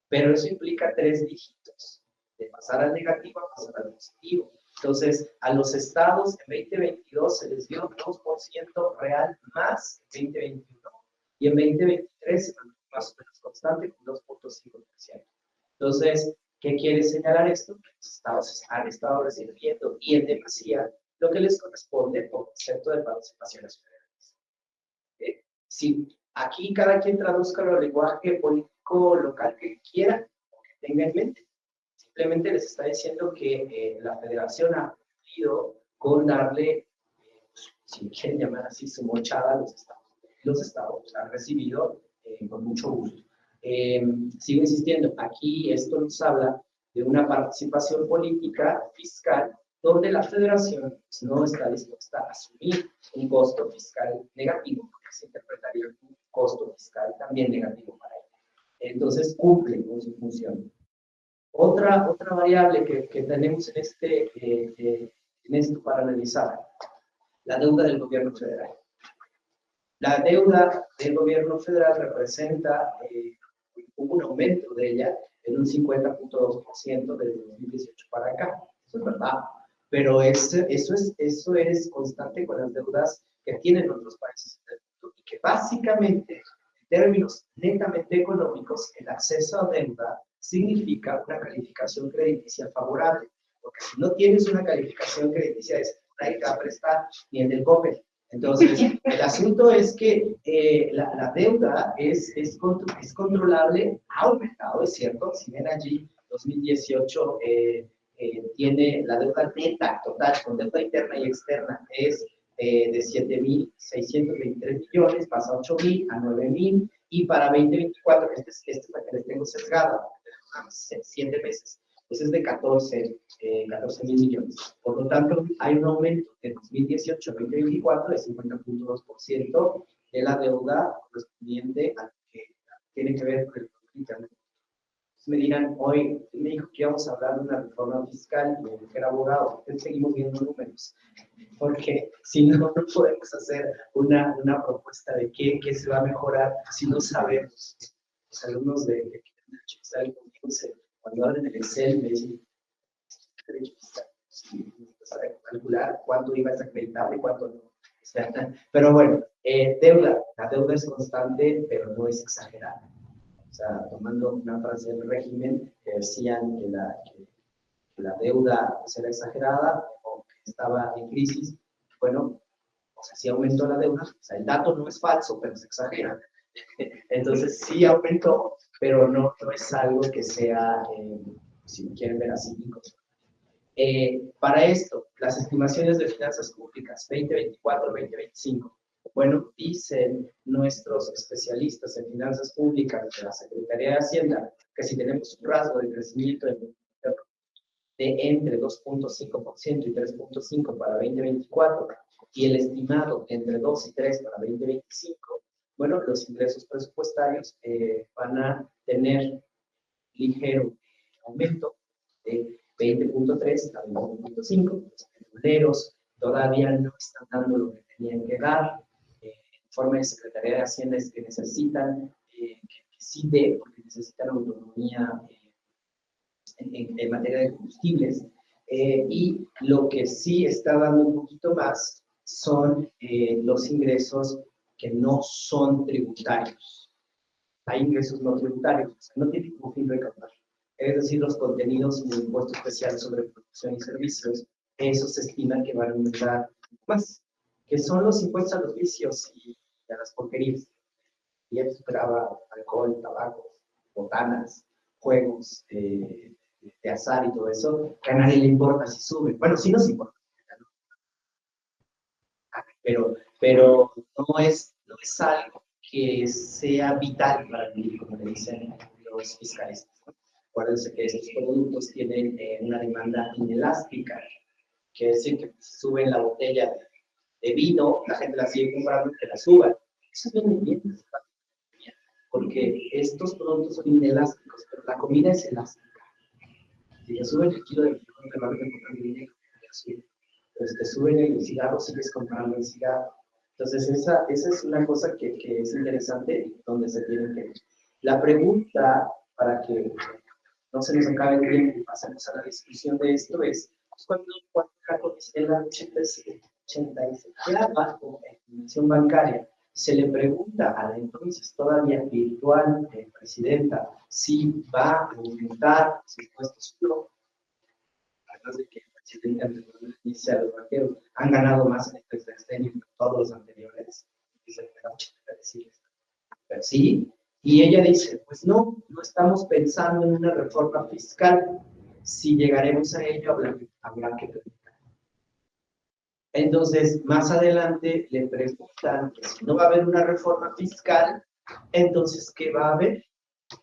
Pero eso implica 3 dígitos, de pasar al negativo a pasar al positivo. Entonces, a los estados en 2022 se les dio 2% real más en 2021 y en 2023 más o menos constante con 2.5%. Entonces, ¿qué quiere señalar esto? Que los estados han estado recibiendo y en demasía lo que les corresponde por concepto de participaciones federales. Si aquí cada quien traduzca el lenguaje político local que quiera o que tenga en mente. Simplemente les está diciendo que la federación ha cumplido con darle, si quieren llamar así, su mochada a los estados. Los estados han recibido con mucho gusto. Sigo insistiendo, aquí esto nos habla de una participación política fiscal donde la federación no está dispuesta a asumir un costo fiscal negativo, porque se interpretaría un costo fiscal también negativo para ella. Entonces cumple con su función. Otra variable que tenemos en esto para analizar, la deuda del gobierno federal. La deuda del gobierno federal representa un aumento de ella en un 50.2% desde 2018 para acá. Eso es verdad. Pero eso es constante con las deudas que tienen otros países del mundo y que básicamente, en términos netamente económicos, el acceso a deuda significa una calificación crediticia favorable. Porque si no tienes una calificación crediticia, nadie te va a prestar, ni el del COPE. Entonces, el asunto es que la deuda es controlable, ha aumentado, es cierto. Si ven allí, 2018 tiene la deuda neta total, con deuda interna y externa, es de 7.623 millones, pasa a 8.000, a 9.000, y para 2024, este es la que les tengo sesgada, 7 meses, pues es de 14.000 millones. Por lo tanto, hay un aumento de 2018 a 2024 de 50.2% de la deuda correspondiente a lo que tiene que ver con el producto interno. Me dirán, hoy me dijo que íbamos a hablar de una reforma fiscal y me dijera abogado, seguimos viendo números, porque si no, no podemos hacer una propuesta de qué se va a mejorar si no sabemos. Los alumnos de cuando hablan del Excel me dicen, calcular cuánto IVA es acreditable y cuánto no. O sea, pero bueno, la deuda es constante, pero no es exagerada. O sea, tomando una frase del régimen, que decían que la deuda era exagerada o que estaba en crisis. Bueno, o sea, sí aumentó la deuda. O sea, el dato no es falso, pero se exagera. Entonces, sí aumentó, pero no es algo que sea, si quieren ver así, para esto, las estimaciones de finanzas públicas 2024-2025. Bueno, dicen nuestros especialistas en finanzas públicas de la Secretaría de Hacienda que si tenemos un rasgo de crecimiento de entre 2.5% y 3.5% para 2024 y el estimado entre 2 y 3 para 2025, bueno, los ingresos presupuestarios van a tener ligero aumento de 20.3 a 21.5. Los petroleros todavía no están dando lo que tenían que dar. Informe de Secretaría de Hacienda es que necesitan que sí dé, porque necesitan autonomía en materia de combustibles. Y lo que sí está dando un poquito más son los ingresos que no son tributarios. Hay ingresos no tributarios, o sea, no tienen como fin recaudar. Es decir, los contenidos en el impuesto especial sobre producción y servicios, eso se estima que van a aumentar más, que son los impuestos a los vicios y a las porquerías. Y eso esperaba alcohol, tabaco, botanas, juegos de azar y todo eso, que a nadie le importa si sube. Bueno, sí nos importa, ¿no? Pero no es algo que sea vital para vivir, como le dicen los fiscalistas, ¿no? Acuérdense que estos productos tienen una demanda inelástica, quiere decir que si suben la botella de vino, la gente la sigue comprando y que la suban. Eso viene bien, porque estos productos son inelásticos, pero la comida es elástica. Si te suben el kilo de frijol, te van a comprar dinero, pero si te suben el cigarro, sigues comprando el cigarro. Entonces, esa es una cosa que es interesante, donde se tiene que ver. La pregunta, para que no se nos acabe el tiempo y pasemos a la discusión de esto, es, cuando en la 87 bajo dimensión bancaria, se le pregunta a la entonces todavía virtual presidenta si va a aumentar los impuestos flow, además de que el presidente anterior dice a los banqueros, han ganado más en este sexenio que todos los anteriores. Dice, me da mucha pena decir esto. Pero sí, y ella dice, pues no estamos pensando en una reforma fiscal. Si llegaremos a ello, habrá que preguntar. Entonces, más adelante le preguntan que si no va a haber una reforma fiscal, entonces, ¿qué va a haber?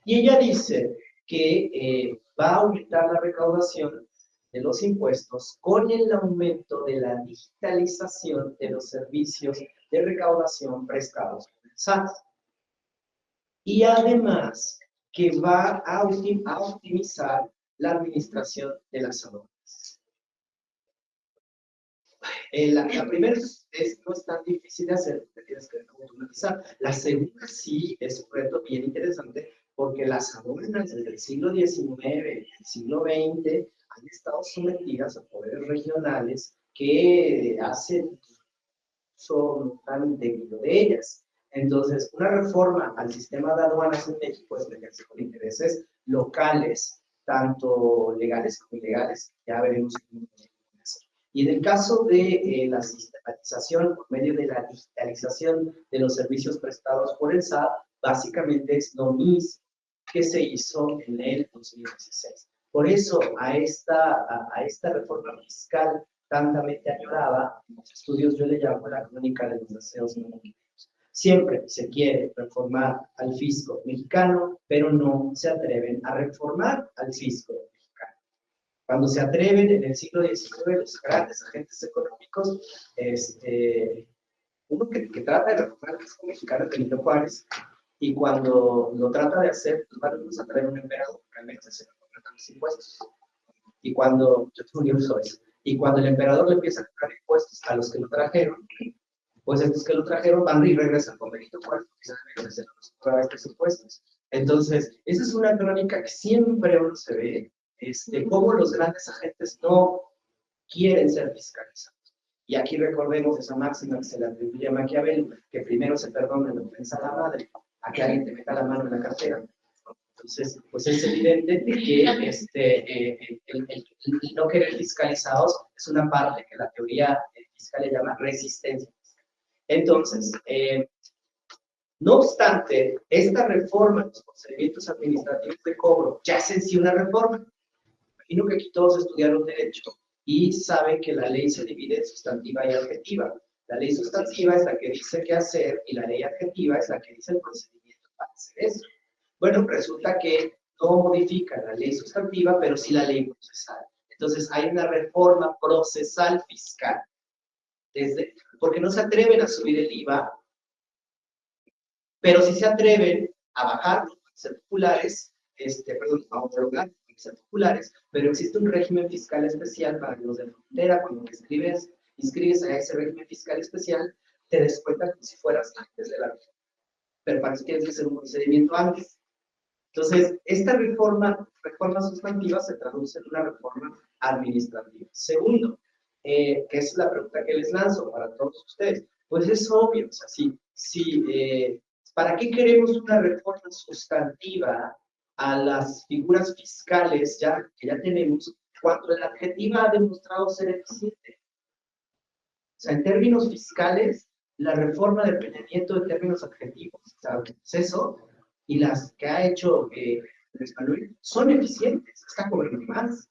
Y ella dice que va a aumentar la recaudación de los impuestos con el aumento de la digitalización de los servicios de recaudación prestados por el SAT. Y además que va a optimizar la administración de las aduanas. La primera no es tan difícil de hacer, porque tienes que automatizar. La segunda sí es un reto bien interesante, porque las aduanas desde el siglo XIX, el siglo XX, han estado sometidas a poderes regionales que hacen uso tan integro de ellas. Entonces, una reforma al sistema de aduanas en México es meterse con intereses locales, tanto legales como ilegales. Ya veremos cómo hacer. Y en el caso de la sistematización por medio de la digitalización de los servicios prestados por el SAT, básicamente es lo mismo que se hizo en el 2016. Por eso, a esta reforma fiscal tantamente añorada, en los estudios yo le llamo la crónica de los deseos no cumplidos. Siempre se quiere reformar al fisco mexicano, pero no se atreven a reformar al fisco mexicano. Cuando se atreven en el siglo XIX, los grandes agentes económicos, uno que trata de reformar al fisco mexicano es Benito Juárez, y cuando lo trata de hacer, pues bueno, nos atrae un emperador, realmente se reforman los impuestos. Y cuando, yo tengo un libro sobre eso, y cuando el emperador le empieza a cobrar impuestos a los que lo trajeron, pues estos que lo trajeron van y regresan con Benito Juárez, porque se deben hacer estos impuestos. Entonces, esa es una crónica que siempre uno se ve, cómo los grandes agentes no quieren ser fiscalizados. Y aquí recordemos esa máxima que se le atribuye a Maquiavelo, que primero se perdona la ofensa a la madre, a que alguien te meta la mano en la cartera. Entonces, pues es evidente que el no querer fiscalizados es una parte que la teoría fiscal le llama resistencia. Entonces, no obstante, esta reforma de los procedimientos administrativos de cobro ya es en sí una reforma. Imagino que aquí todos estudiaron derecho y saben que la ley se divide en sustantiva y adjetiva. La ley sustantiva es la que dice qué hacer y la ley adjetiva es la que dice el procedimiento para hacer eso. Bueno, resulta que no modifica la ley sustantiva, pero sí la ley procesal. Entonces, hay una reforma procesal fiscal. Porque no se atreven a subir el IVA, pero sí se atreven a bajarlo, a ser populares, perdón, a homologar y ser populares, pero existe un régimen fiscal especial para los de frontera. Cuando te inscribes a ese régimen fiscal especial, te descuentan como si fueras antes de la ley. Pero para eso tienes que hacer un procedimiento antes. Entonces, esta reforma sustantiva se traduce en una reforma administrativa. Segundo, que es la pregunta que les lanzo para todos ustedes, pues es obvio, o sea, ¿para qué queremos una reforma sustantiva a las figuras fiscales que ya tenemos, cuando el adjetivo ha demostrado ser eficiente? O sea, en términos fiscales, la reforma de Peña Nieto en términos adjetivos, o sea, el proceso, y las que ha hecho Andrés Manuel son eficientes, está cobrando más.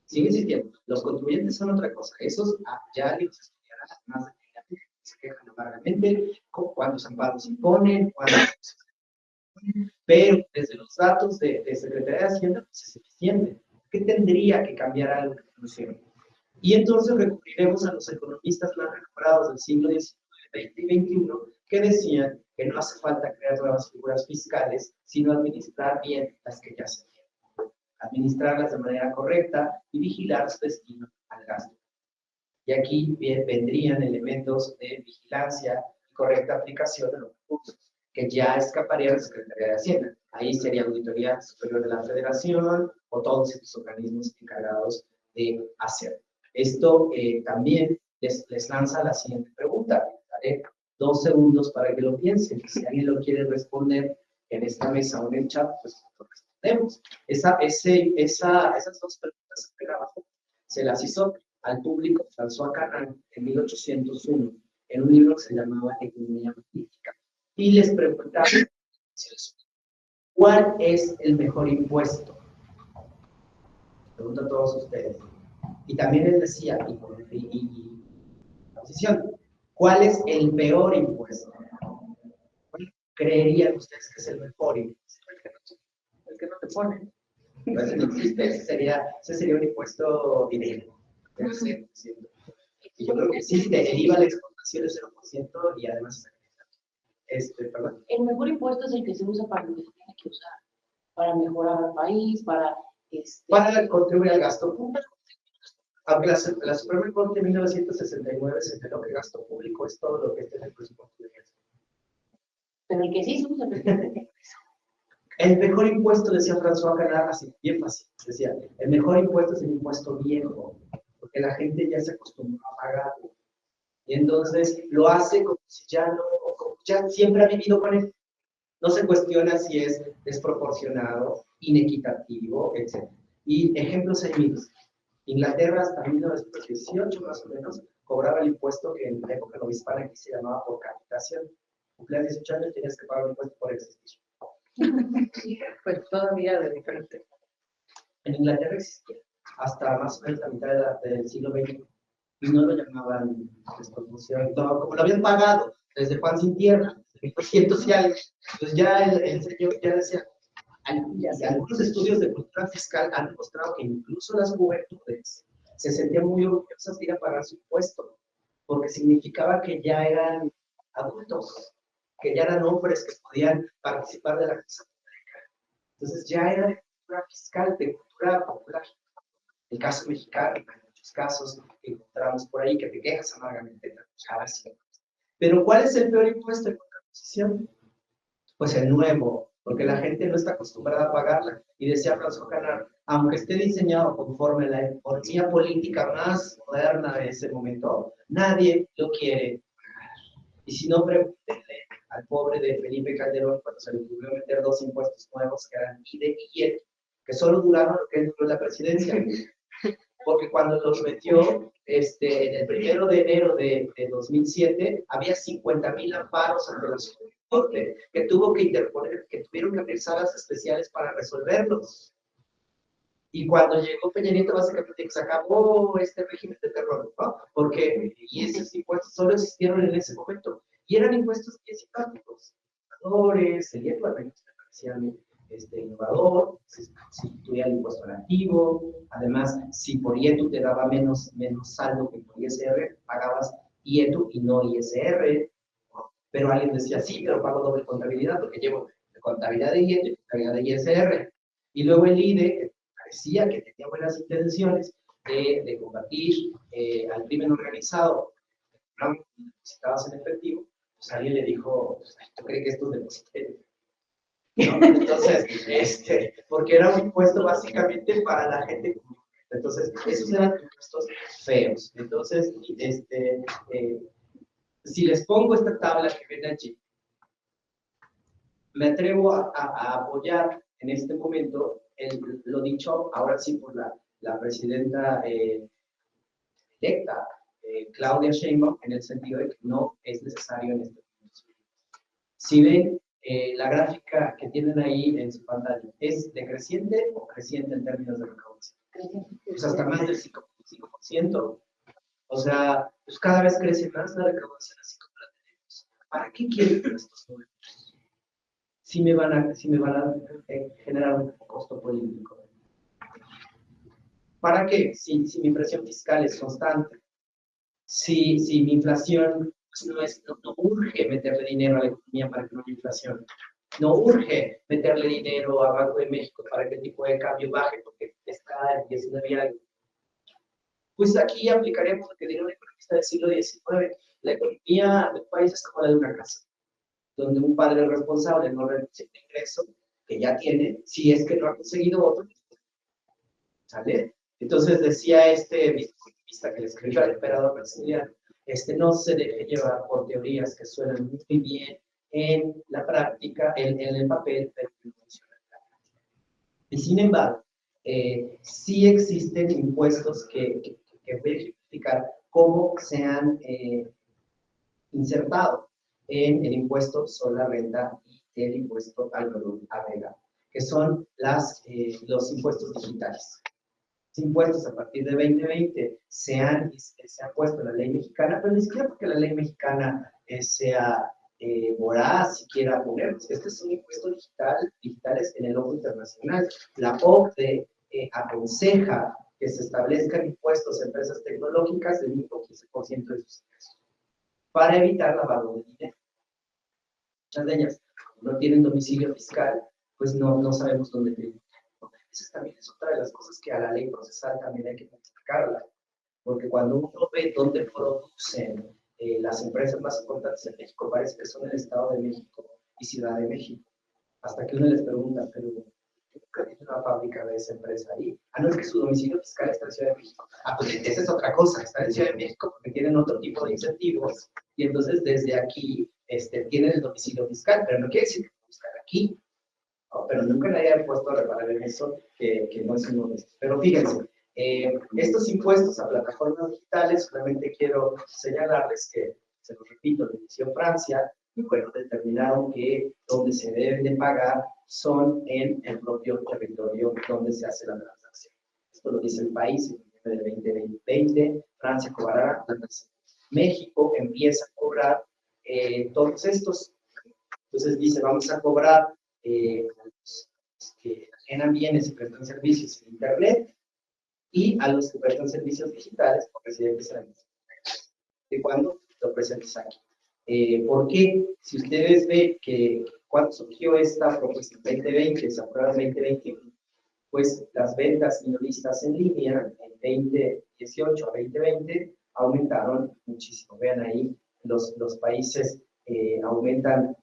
Sigue existiendo. Los contribuyentes son otra cosa. Esos ya alguien los estudiará más detalladamente, se quejan amargamente, cuántos amparos imponen, pero desde los datos de Secretaría de Hacienda, pues es eficiente. ¿Qué tendría que cambiar algo que funcione? Y entonces recurriremos a los economistas más renombrados del siglo XIX, XX y XXI, que decían que no hace falta crear nuevas figuras fiscales, sino administrar bien las que ya se tienen. Administrarlas de manera correcta y vigilar su destino al gasto. Y aquí vendrían elementos de vigilancia y correcta aplicación de los recursos, que ya escaparía de la Secretaría de Hacienda. Ahí sería Auditoría Superior de la Federación o todos estos organismos encargados de hacerlo. Esto también les lanza la siguiente pregunta. Daré 2 segundos para que lo piensen. Si alguien lo quiere responder en esta mesa o en el chat, pues lo respondemos. Esas 2 preguntas que abajo se las hizo al público François Carran en 1801, en un libro que se llamaba Economía Política. Y les preguntaba, ¿cuál es el mejor impuesto? Pregunto a todos ustedes. Y también les decía, la posición, ¿cuál es el peor impuesto? ¿Cuál creerían ustedes que es el mejor impuesto? El que no te pone. Pues no existe, ese sería un impuesto directo. Y yo creo que sí, el IVA a la exportación es 0% y además, perdón. El mejor impuesto es el que se usa para lo que se tiene que usar, para mejorar al país, para contribuir al gasto público. Aunque la Suprema Corte de 1969 señaló que gasto público es todo lo que esté en el presupuesto de gasto. Pero el que sí se usa precisamente. El mejor impuesto, decía François Canard, así, bien fácil, decía, el mejor impuesto es el impuesto viejo, porque la gente ya se acostumbró a pagarlo. Y entonces lo hace como si ya siempre ha vivido con él. No se cuestiona si es desproporcionado, inequitativo, etc. Y ejemplos hay miles. Inglaterra hasta 1918 más o menos cobraba el impuesto que en la época novohispana aquí se llamaba por capitación. Cumplías 18 años, tenías que pagar un impuesto por existir. Pues todavía de diferente. En Inglaterra existía hasta más o menos la mitad del siglo XX y no lo llamaban desproporción, no, como lo habían pagado desde Juan Sin Tierra, 1200 y algo, pues ya el señor ya decía. Algunos estudios de cultura fiscal han demostrado que incluso las juventudes se sentían muy orgullosas de ir a pagar su impuesto, porque significaba que ya eran adultos, que ya eran hombres que podían participar de la cosa pública. Entonces ya era de cultura fiscal, de cultura popular. El caso mexicano, hay muchos casos que encontramos por ahí que te quejas amargamente de la Pero ¿cuál es el peor impuesto en contraposición? Pues el nuevo, porque la gente no está acostumbrada a pagarla. Y decía François Canard, aunque esté diseñado conforme a la economía política más moderna de ese momento, nadie lo quiere pagar. Y si no, pregúntenle al pobre de Felipe Calderón cuando se le ocurrió meter 2 impuestos nuevos que eran IDE y IET, que solo duraron lo que él duró la presidencia. Porque cuando los metió, en el 1 de enero de 2007, había 50,000 amparos ante la Suprema Corte que tuvo que interponer, que tuvieron que abrir salas especiales para resolverlos. Y cuando llegó Peña Nieto, básicamente se acabó este régimen de terror, ¿no? Porque y esos impuestos solo existieron en ese momento. Y eran impuestos bien simpáticos. El IET, bueno, me parecía innovador, se sustituía el impuesto al activo. Además, si por IETU te daba menos saldo que por ISR, pagabas IETU y no ISR. ¿No? Pero alguien decía, sí, pero pago doble contabilidad porque llevo contabilidad de IE, contabilidad de ISR. Y luego el IDE, que parecía que tenía buenas intenciones de combatir al crimen organizado, no depositabas en efectivo, pues alguien le dijo, pues, ¿tú crees que esto es depositario? ¿No? Entonces, porque era un impuesto básicamente para la gente común. Entonces, esos eran impuestos feos. Entonces, si les pongo esta tabla que ven allí, me atrevo a apoyar en este momento lo dicho ahora sí por la presidenta electa, Claudia Sheinbaum, en el sentido de que no es necesario en este momento. Si ven la gráfica que tienen ahí en su pantalla, ¿es decreciente o creciente en términos de recaudación? Pues hasta más del 5%. O sea, pues cada vez crece más la recaudación así como la tenemos. ¿Para qué quieren estos números? Si me van a generar un costo político. ¿Para qué? Si mi presión fiscal es constante, si mi inflación pues no urge meterle dinero a la economía para que no haya inflación, no urge meterle dinero a Banco de México para que el tipo de cambio baje porque está en 19 años. Pues aquí aplicaremos lo que diría un economista del siglo XIX. La economía del país es como la de una casa, donde un padre responsable no renuncia el ingreso que ya tiene, si es que no ha conseguido otro, ¿sale? Entonces decía este economista que le escribió al emperador Maximiliano, no se deje llevar por teorías que suenan muy bien en la práctica, en el papel, pero no funcionan en la práctica. Y sin embargo, sí existen impuestos que voy a ejemplificar cómo se han insertado en el impuesto sobre la renta y el impuesto al valor agregado, que son los impuestos digitales. Los impuestos a partir de 2020 se han puesto en la ley mexicana, pero ni siquiera porque la ley mexicana sea voraz si quiera ponerlos. Este es un impuesto digitales en el ojo internacional. La OCDE aconseja que se establezcan impuestos a empresas tecnológicas del mismo 15% de sus ingresos, para evitar lavado de dinero. Muchas de ellas, como no tienen domicilio fiscal, pues no sabemos dónde tributar. Esa también es otra de las cosas que a la ley procesal también hay que modificarla, porque cuando uno ve dónde producen las empresas más importantes en México, parece que son el Estado de México y Ciudad de México. Hasta que uno les pregunta, pero ¿nunca tiene una fábrica de esa empresa ahí? Ah, no, es que su domicilio fiscal está en Ciudad de México. Ah, pues esa es otra cosa, está en Ciudad de México porque tienen otro tipo de incentivos y entonces desde aquí tienen el domicilio fiscal, pero no quiere decir que buscan aquí. No, pero nunca le haya puesto a reparar en eso, que no es uno de estos. Pero fíjense, estos impuestos a plataformas digitales, solamente quiero señalarles que, se los repito, lo inició Francia, y bueno, determinaron que donde se deben de pagar son en el propio territorio donde se hace la transacción. Esto lo dice el país en el 2020, Francia cobrará la transacción. México empieza a cobrar todos estos. Entonces dice, vamos a cobrar los que generan bienes y prestan servicios en Internet y a los que prestan servicios digitales por residentes en el extranjero. ¿De cuándo? Lo presentes aquí. ¿Por qué? Si ustedes ven que cuando surgió esta propuesta en 2020, se aprueba en 2021, pues las ventas minoristas en línea en 2018 a 2020 aumentaron muchísimo. Vean ahí, los países aumentan.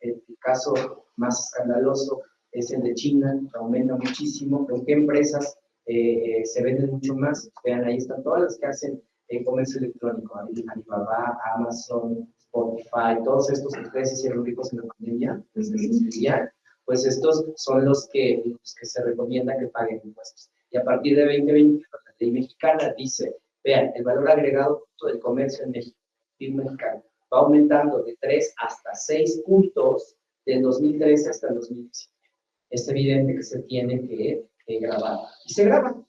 El caso más escandaloso es el de China, aumenta muchísimo. ¿Con qué empresas se venden mucho más? Vean, ahí están todas las que hacen comercio electrónico, Alibaba, Amazon, Spotify, todos estos que ustedes hicieron ricos en la pandemia, pues estos son los que se recomienda que paguen impuestos. Y a partir de 2020, la ley mexicana dice, vean, el valor agregado del comercio en México, PIB mexicano, va aumentando de 3 hasta 6 puntos del 2013 hasta el 2019. Es evidente que se tiene que grabar. Y se graba,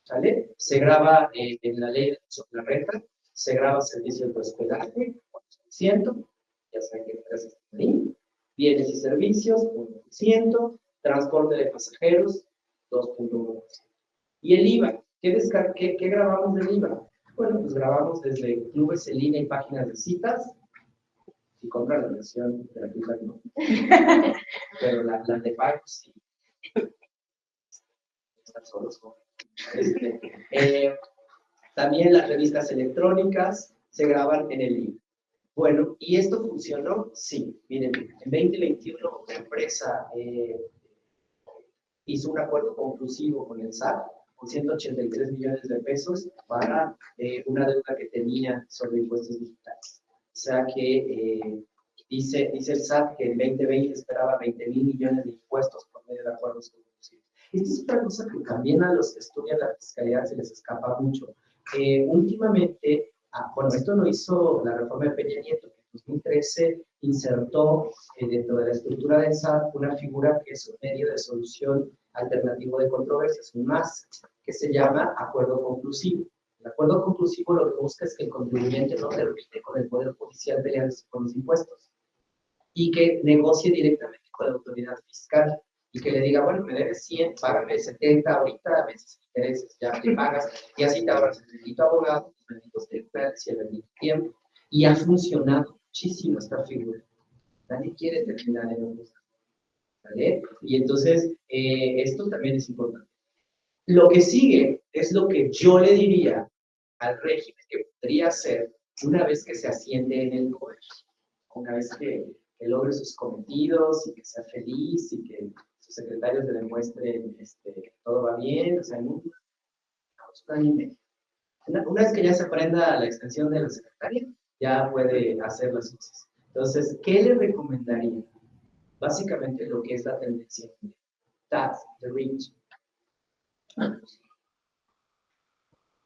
¿sale? Se graba en la ley sobre la renta, se graba servicio de hospedaje, 4%, ya saben que empresas ahí, bienes y servicios, 1%, transporte de pasajeros, 2.1%. Y el IVA, ¿qué grabamos del IVA? Bueno, pues grabamos desde clubes en línea y páginas de citas, Si compran la versión gratuita, no. Pero la de pago, sí. Están solos, ¿no? También las revistas electrónicas se graban en el libro. Bueno, ¿y esto funcionó? Sí. Miren, en 2021 una empresa hizo un acuerdo conclusivo con el SAT con 183 millones de pesos para una deuda que tenía sobre impuestos digitales. O sea que dice el SAT que en 2020 esperaba 20,000 millones de impuestos por medio de acuerdos conclusivos. Esta es otra cosa que también a los que estudian la fiscalidad se les escapa mucho. Últimamente, bueno, esto lo hizo la reforma de Peña Nieto, que en 2013 insertó dentro de la estructura del SAT una figura que es un medio de solución alternativo de controversias, un MAS, que se llama acuerdo conclusivo. El acuerdo conclusivo lo que busca es que el contribuyente no termine con el Poder Judicial peleándose con los impuestos y que negocie directamente con la autoridad fiscal y que le diga, bueno, me debes 100, págame 70 ahorita, a veces intereses, ya te pagas, y así te ahorras el bendito abogado, los benditos tribunales y el bendito tiempo. Y ha funcionado muchísimo esta figura. Nadie quiere terminar en un gusto, ¿vale? Y entonces, esto también es importante. Lo que sigue es lo que yo le diría al régimen que podría hacer una vez que se asiente en el poder, una vez que logre sus cometidos y que sea feliz y que sus secretarios le demuestren que todo va bien, o sea, en un año y medio. Una vez que ya se aprenda la extensión de la secretaria, ya puede hacer las cosas. Entonces, ¿qué le recomendaría? Básicamente lo que es la tendencia. Tax the rich.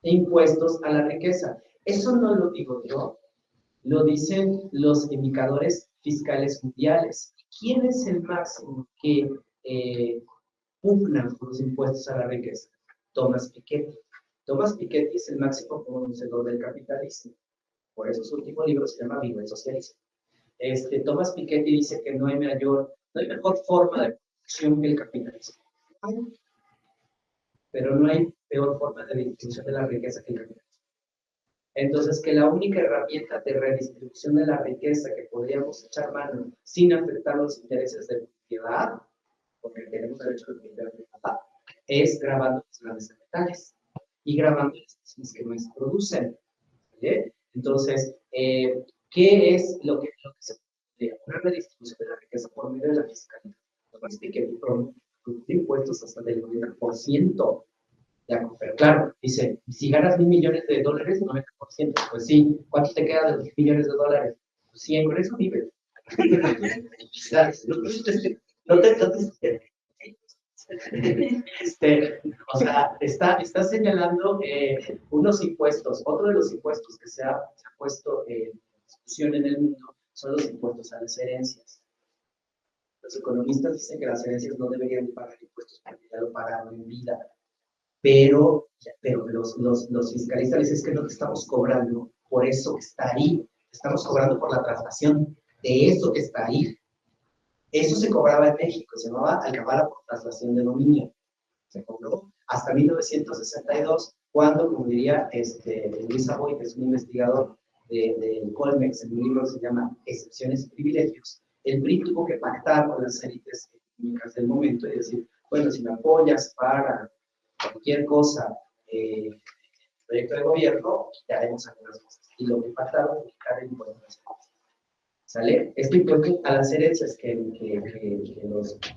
Impuestos a la riqueza. Eso no lo digo yo, lo dicen los indicadores fiscales mundiales. ¿Quién es el máximo que pugna por los impuestos a la riqueza? Thomas Piketty. Thomas Piketty es el máximo conocedor del capitalismo. Por eso su último libro se llama Viva el Socialismo. Thomas Piketty dice que no hay mejor forma de producción que el capitalismo. Pero no hay peor forma de distribución de la riqueza que el capitalismo. Entonces, que la única herramienta de redistribución de la riqueza que podríamos echar mano sin afectar los intereses de propiedad, porque tenemos derecho de propiedad privada, es grabando los grandes capitales y grabando las estaciones que más producen. ¿Vale? Entonces, ¿qué es lo que se puede? Una redistribución de la riqueza por medio de la fiscalidad. Que produce impuestos hasta del 90%. Pero claro, dice, si ganas $1,000 millones, 90%, pues sí, ¿cuánto te queda de los $1,000 millones? Pues 100, con eso vives. O sea, está señalando unos impuestos. Otro de los impuestos que se ha puesto en discusión en el mundo son los impuestos a las herencias. Los economistas dicen que las herencias no deberían pagar impuestos porque ya lo pagaron en vida. Pero los fiscalistas dicen que no te estamos cobrando por eso que está ahí, estamos cobrando por la traslación de eso que está ahí. Eso se cobraba en México, se llamaba alcabala por traslación de dominio. Se cobró hasta 1962, cuando, como diría Luis Aboy, que es un investigador de Colmex, en un libro que se llama Excepciones y Privilegios, el PRI tuvo que pactar con las élites económicas del momento y decir, bueno, si me apoyas para cualquier cosa, proyecto de gobierno, quitaremos algunas cosas. Y lo que pactaron fue quitar el impuesto a las herencias. ¿Sale? Este impuesto a las herencias que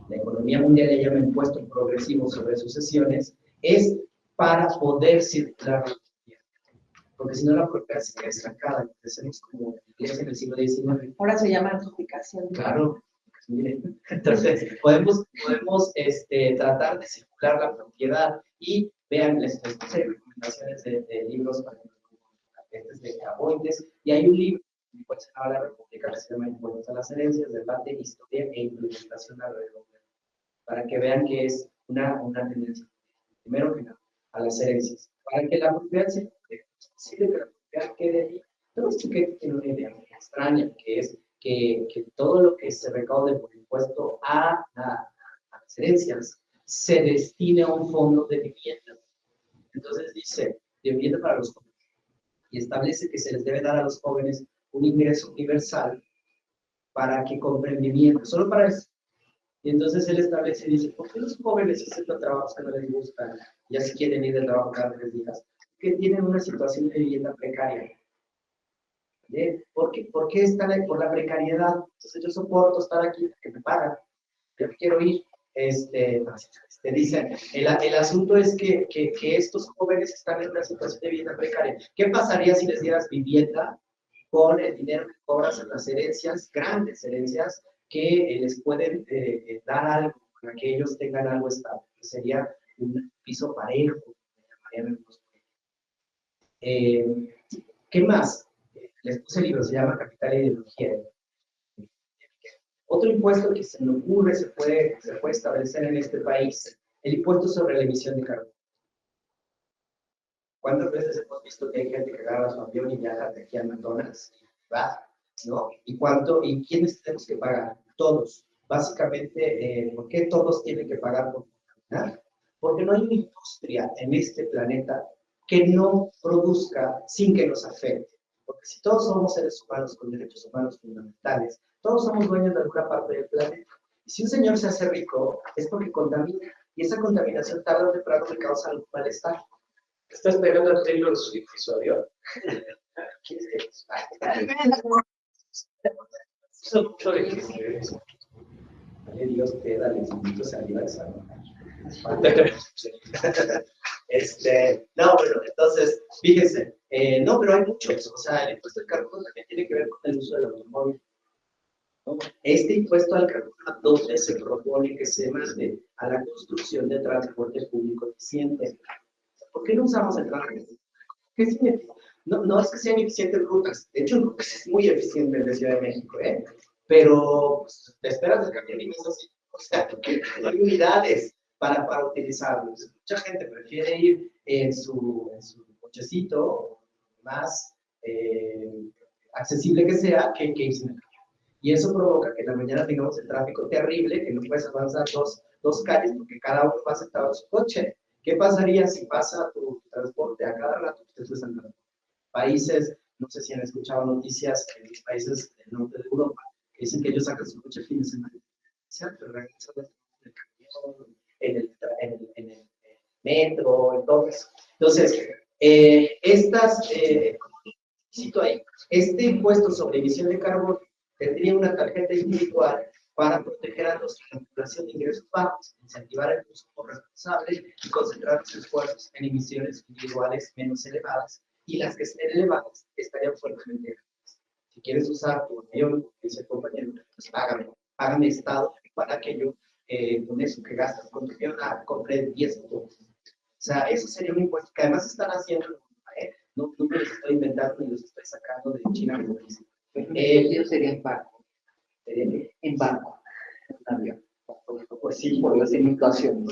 la economía mundial le llama impuesto progresivo sobre sucesiones, es para poder circular la propiedad. Porque si no, la propiedad se queda estancada. Empecemos como en el siglo XIX. Ahora se llama notificación. Claro. Miren, entonces podemos tratar de circular la propiedad y vean, les puse recomendaciones de libros para de Aboites, y hay un libro pues, a la República que se llama Impuestos a las Herencias, Debate, Historia e Implementación alrededor, para que vean que es una tendencia, primero que nada, a las herencias, para que la propiedad se posible que la propiedad quede ahí. Pero esto que tiene una idea muy extraña, que es que todo lo que se recaude por impuesto a las herencias se destine a un fondo de vivienda. Entonces dice, de vivienda para los jóvenes, y establece que se les debe dar a los jóvenes un ingreso universal para que con emprendimiento, solo para eso. Y entonces él establece y dice, ¿por qué los jóvenes aceptan trabajos que no les gustan? Ya si quieren ir de trabajo cada 3 días, que tienen una situación de vivienda precaria. ¿Por qué están ahí? Por la precariedad. Entonces yo soporto estar aquí porque me pagan. Yo quiero ir. Dicen, el asunto es que estos jóvenes están en una situación de vivienda precaria. ¿Qué pasaría si les dieras vivienda con el dinero que cobras en las herencias, grandes herencias, que les pueden dar algo para que ellos tengan algo estable? Que sería un piso parejo. ¿Qué más? Les puse el libro, se llama Capital e Ideología. Otro impuesto que se me ocurre se puede establecer en este país, el impuesto sobre la emisión de carbono. ¿Cuántas veces hemos visto que hay gente que agarra su avión y viaja de aquí a McDonald's? ¿Va? ¿No? ¿Y quiénes tenemos que pagar? Todos. Básicamente, ¿por qué todos tienen que pagar por contaminar? Porque no hay una industria en este planeta que no produzca sin que nos afecte. Porque si todos somos seres humanos con derechos humanos fundamentales, todos somos dueños de alguna parte del planeta. Y si un señor se hace rico, es porque contamina. Y esa contaminación tarde o temprano le causa algún malestar. ¿Estás pegando a Taylor Swift y su avión? ¿Quién es Son mucho de que Dale Dios te da, les invito a salir a desarrollar. No, pero entonces, fíjense, no, pero hay muchos. O sea, el impuesto al carbono también tiene que ver con el uso del automóvil. ¿No? Este impuesto al carbono, donde se propone que se mande a la construcción de transporte público eficiente. ¿Por qué no usamos el transporte? ¿Qué significa? No es que sean eficientes rutas. De hecho, Rutas es muy eficiente en la Ciudad de México, ¿eh? Pero pues, te esperas el camión y no es así. O sea, porque no hay unidades para utilizarlos. Mucha gente prefiere ir en su cochecito más accesible que sea que irse en el camión. Y eso provoca que en la mañana tengamos el tráfico terrible, que no puedes avanzar dos calles porque cada uno va sentado en su coche. ¿Qué pasaría si pasa tu transporte a cada rato que estés andando? Países, no sé si han escuchado noticias en los países del norte de Europa, que dicen que ellos sacan su coche el fin de semana. Pero regresan en el camión, en el metro, en todo eso. Entonces, cito ahí, este impuesto sobre emisión de carbono tendría una tarjeta individual para proteger a nuestra población de ingresos bajos, incentivar el consumo responsable y concentrar los esfuerzos en emisiones individuales menos elevadas, y las que estén elevadas estarían fuertemente graves. Si quieres usar tu avión, dice el compañero, pues págame Estado para que yo, con eso que gastas con tu avión, compre 10 puntos. O sea, eso sería un impuesto que además están haciendo, no me los estoy inventando ni los estoy sacando de China, como dicen. Yo sería en barco. En barco, en un avión. Pues sí, por las limitaciones.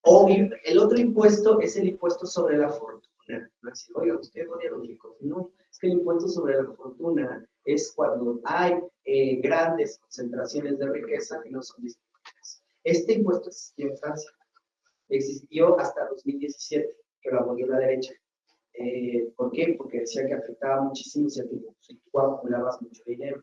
O el otro impuesto es el impuesto sobre la fortuna. Oiga, usted odia los ricos. No, es que el impuesto sobre la fortuna es cuando hay grandes concentraciones de riqueza que no son distribuidas. Este impuesto existió en Francia. Existió hasta 2017, que lo abolió la derecha. ¿Por qué? Porque decía que afectaba muchísimo si tú acumulabas mucho dinero.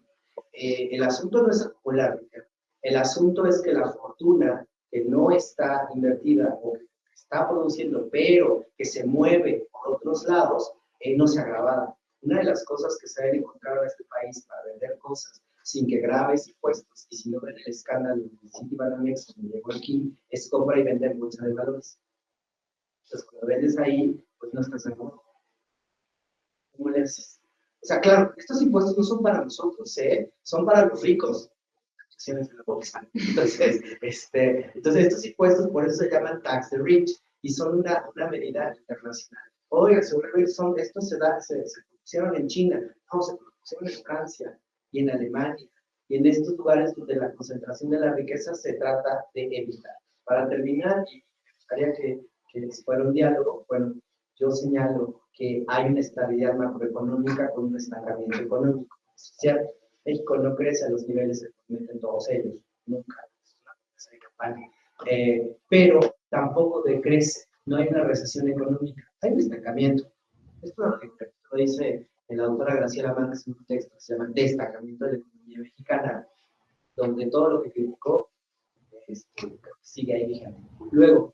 El asunto no es acumular dinero. El asunto es que la fortuna que no está invertida o que está produciendo, pero que se mueve por otros lados, no sea grabada. Una de las cosas que se debe encontrar en este país para vender cosas sin que grabes impuestos y si no ven el escándalo de Citibanamex, donde llegó aquí, es compra y vender bolsa de valores. Entonces, cuando vendes ahí, pues no estás seguro. ¿Cómo le haces? O sea, claro, estos impuestos no son para nosotros, son para los ricos. Entonces, estos impuestos por eso se llaman tax the rich y son una medida internacional. Oiga, seguramente estos se pusieron en China, no, se pusieron en Francia y en Alemania y en estos lugares donde la concentración de la riqueza se trata de evitar. Para terminar, y me gustaría que fuera un diálogo, bueno, yo señalo que hay una estabilidad macroeconómica con un estancamiento económico social. México no crece a los niveles que prometen todos ellos, nunca, es una promesa de campaña, pero tampoco decrece, no hay una recesión económica, hay un estancamiento. Esto lo dice la autora Graciela Márquez en un texto que se llama Destacamiento de la economía mexicana, donde todo lo que criticó sigue ahí vigente. Luego,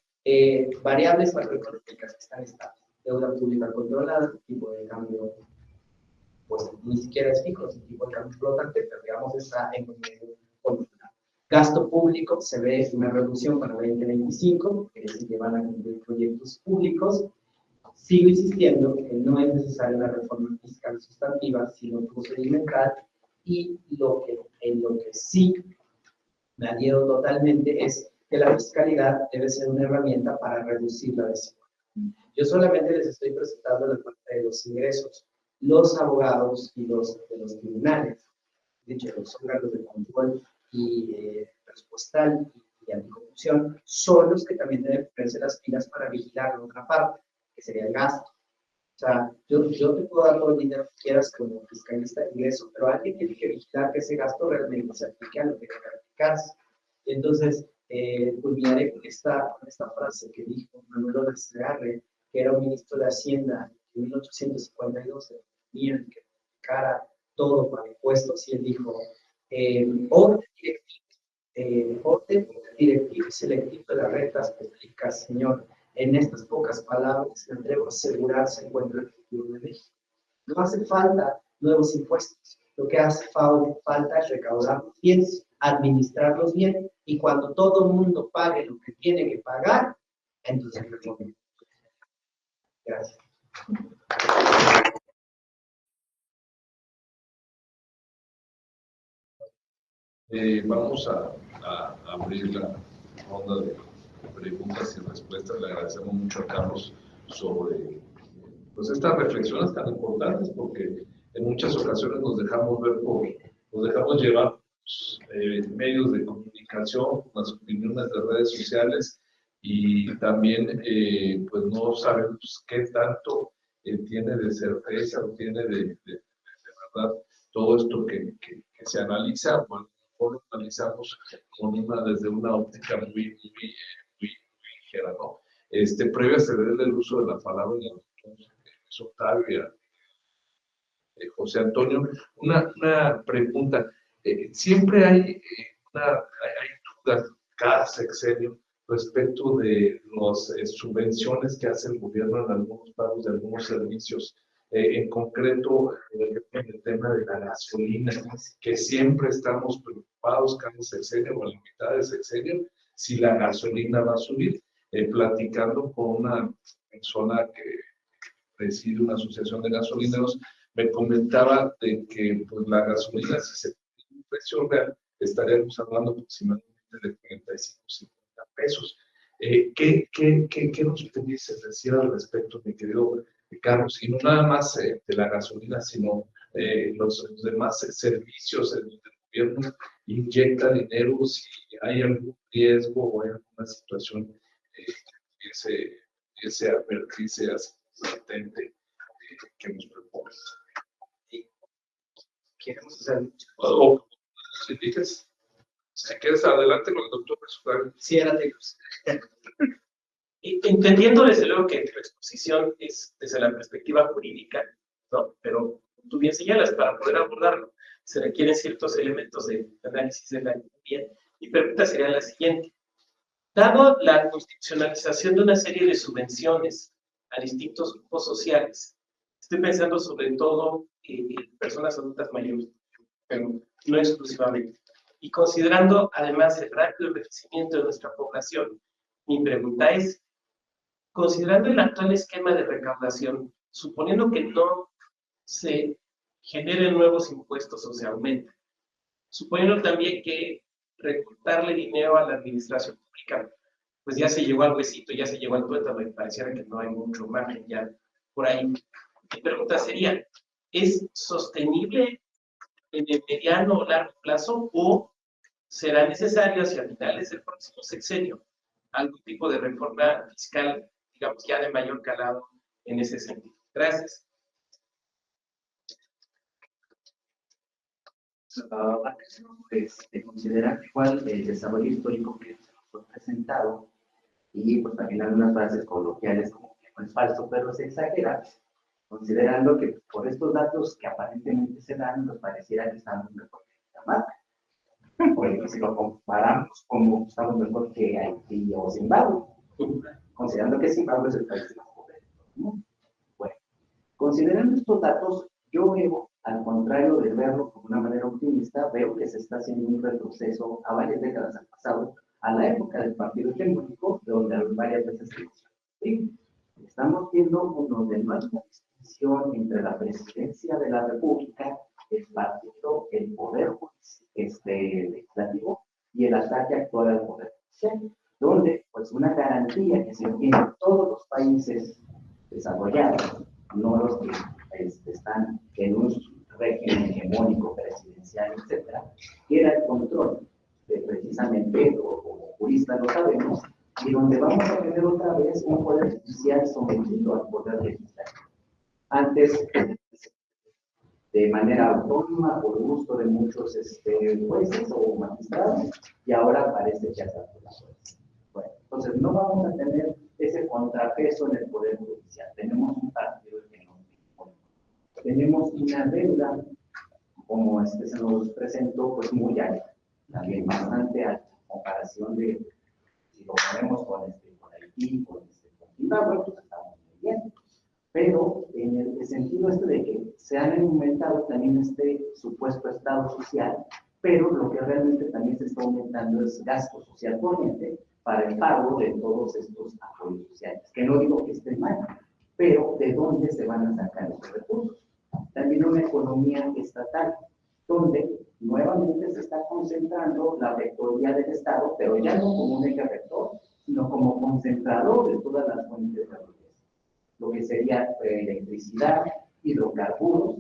variables macroeconómicas que están estables. Deuda pública controlada, tipo de cambio, pues ni siquiera es fijo, es un tipo de cambio flotante, pero digamos está en un medio controlado. Gasto público, se ve una reducción para 2025, que es que van a cumplir proyectos públicos. Sigo insistiendo que no es necesaria una reforma fiscal sustantiva, sino procedimental, y en lo que sí me adhiero totalmente es que la fiscalidad debe ser una herramienta para reducir la desigualdad. Yo solamente les estoy presentando la parte de los ingresos. Los abogados y los de los tribunales, de hecho, los órganos de control y presupuestal y anticorrupción, son los que también deben ponerse las pilas para vigilar la otra parte, que sería el gasto. O sea, yo te puedo dar todo el dinero que quieras como fiscalista de ingreso, pero alguien tiene que vigilar que ese gasto realmente se aplique a lo que debe aplicarse. Entonces, culminaré con esta frase que dijo Manuel López Segarra, que era un ministro de Hacienda en 1852, que cara todo para impuestos, y él dijo, orden directivo y selectivo de las rentas públicas, señor. En estas pocas palabras, me atrevo a asegurar se encuentra el futuro de México. No hace falta nuevos impuestos. Lo que hace falta es recaudarlos bien, administrarlos bien, y cuando todo el mundo pague lo que tiene que pagar, entonces reforma. Gracias. Vamos a abrir la ronda de preguntas y respuestas. Le agradecemos mucho a Carlos sobre pues, estas reflexiones tan importantes, porque en muchas ocasiones nos dejamos llevar medios de comunicación, las opiniones de redes sociales, y también pues no sabemos qué tanto tiene de certeza o tiene de verdad todo esto que se analiza. Bueno, lo analizamos desde una óptica muy ligera, ¿no? Previo a ceder el uso de la palabra, Octavio, José Antonio, una pregunta. Siempre hay dudas cada sexenio respecto de las subvenciones que hace el gobierno en algunos pagos de algunos servicios. En concreto, en el tema de la gasolina, que siempre estamos preocupados cada sexenio o a la mitad del sexenio si la gasolina va a subir. Platicando con una persona que preside una asociación de gasolineros, me comentaba de que pues, la gasolina, si se tiene un precio real, estaríamos hablando aproximadamente de 45, 50 pesos. ¿Qué nos pudieses decir al respecto, mi querido Carlos? Y no nada más de la gasolina, sino los demás servicios en donde el gobierno inyecta dinero, si hay algún riesgo o hay alguna situación ese advertirse asistente que nos propone. Queremos hacer mucho. O si dices, si quieres adelante con el doctor Jesús. Sí, adelante. Entendiendo desde luego que tu exposición es desde la perspectiva jurídica, ¿no? Pero tú bien señalas, para poder abordarlo se requieren ciertos elementos de análisis de la economía. Mi pregunta sería la siguiente. Dado la constitucionalización de una serie de subvenciones a distintos grupos sociales, estoy pensando sobre todo en personas adultas mayores, pero no exclusivamente, y considerando además el rápido envejecimiento de nuestra población, mi pregunta es, considerando el actual esquema de recaudación, suponiendo que no se generen nuevos impuestos o se aumenten, suponiendo también que recortarle dinero a la administración pública, pues ya se llegó al huesito, ya se llegó al tuétano y pareciera que no hay mucho margen ya por ahí. Mi pregunta sería, ¿es sostenible en el mediano o largo plazo o será necesario hacia finales del próximo sexenio algún tipo de reforma fiscal, digamos, ya de mayor calado en ese sentido? Gracias. De considerar cuál el desarrollo histórico que fue presentado y pues también algunas frases coloquiales como que no es falso, pero se exagera, considerando que por estos datos que aparentemente se dan, nos pareciera que estamos mejor que Dinamarca. Porque si lo comparamos, como estamos mejor que Haití o Zimbabue, considerando que Zimbabue es el país más pobre del mundo. Bueno, considerando estos datos, yo veo, al contrario de verlo de una manera optimista, veo que se está haciendo un retroceso a varias décadas al pasado, a la época del partido hegemónico, donde varias veces se mencionó. Estamos viendo donde no hay una distinción entre la presidencia de la República, el partido, el poder legislativo y el ataque actual al poder judicial, donde pues una garantía que se obtiene en todos los países desarrollados, no los que están en un régimen hegemónico, presidencial, etcétera, que era el control de precisamente, como juristas lo sabemos, y donde vamos a tener otra vez un poder judicial sometido al poder legislativo. Antes, de manera autónoma, por gusto de muchos jueces o magistrados, y ahora parece que hasta por la jueza. Bueno, entonces no vamos a tener ese contrapeso en el poder judicial. Tenemos un partido hegemónico. Tenemos una deuda, como se nos presentó, pues muy alta, también bastante alta, en comparación de, si lo ponemos con Haití, con Zimbabue, pues estamos muy bien. Pero en el sentido de que se han aumentado también supuesto estado social, pero lo que realmente también se está aumentando es gasto social corriente para el pago de todos estos apoyos sociales, que no digo que estén mal, pero ¿de dónde se van a sacar esos recursos? También una economía estatal, donde nuevamente se está concentrando la rectoría del Estado, pero ya no como un eje rector, sino como concentrador de todas las fuentes de riqueza. Lo que sería electricidad, hidrocarburos,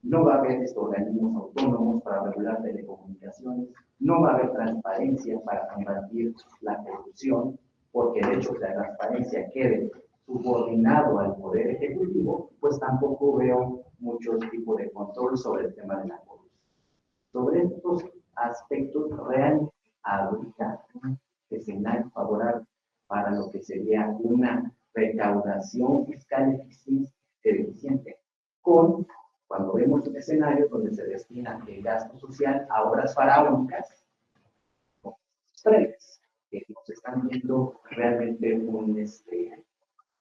no va a haber estos organismos autónomos para regular telecomunicaciones, no va a haber transparencia para combatir la corrupción, porque el hecho de que la transparencia quede subordinado al poder ejecutivo, pues tampoco veo mucho tipo de control sobre el tema de la corrupción. Sobre estos aspectos realmente ahorita escenario favorable para lo que sería una recaudación fiscal eficiente, cuando vemos un escenario donde se destina el gasto social a obras faraónicas, tres, que nos están viendo realmente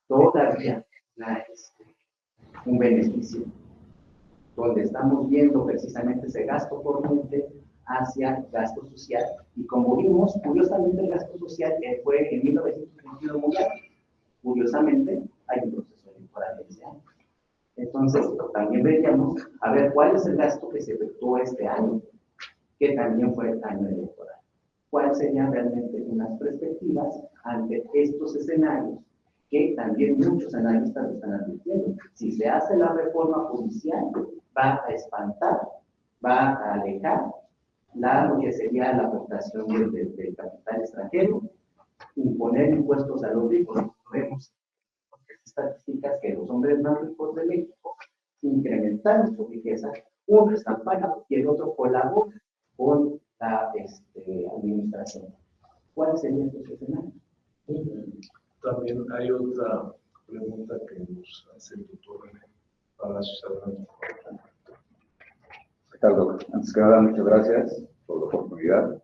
todavía un beneficio, donde estamos viendo precisamente ese gasto corriente hacia gasto social, y como vimos, curiosamente el gasto social fue en 1921 mundial. Curiosamente, hay un proceso electoral de ese año. Entonces, también veríamos, a ver, ¿cuál es el gasto que se efectuó este año? Que también fue el año electoral. ¿Cuáles serían realmente unas perspectivas ante estos escenarios que también muchos analistas están advirtiendo? Si se hace la reforma judicial, va a espantar, va a alejar lo que sería la aportación del capital extranjero, imponer impuestos a los ricos. Vemos estadísticas que los hombres más ricos de México incrementaron su riqueza, uno está pagado y el otro colabora con la administración. ¿Cuál sería este escenario? También hay otra pregunta que nos hace el doctor René Palacios. ¿Qué tal, doctor? Antes que nada, muchas gracias por la oportunidad.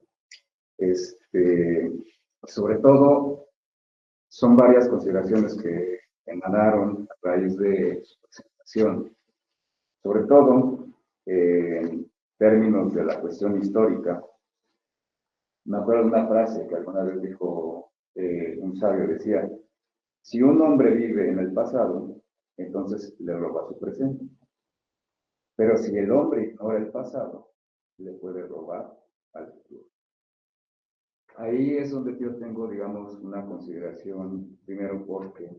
Sobre todo, son varias consideraciones que emanaron a raíz de su presentación. Sobre todo, en términos de la cuestión histórica, me acuerdo de una frase que alguna vez dijo un sabio, decía: si un hombre vive en el pasado, entonces le roba su presente. Pero si el hombre ignora el pasado, le puede robar al futuro. Ahí es donde yo tengo, digamos, una consideración, primero porque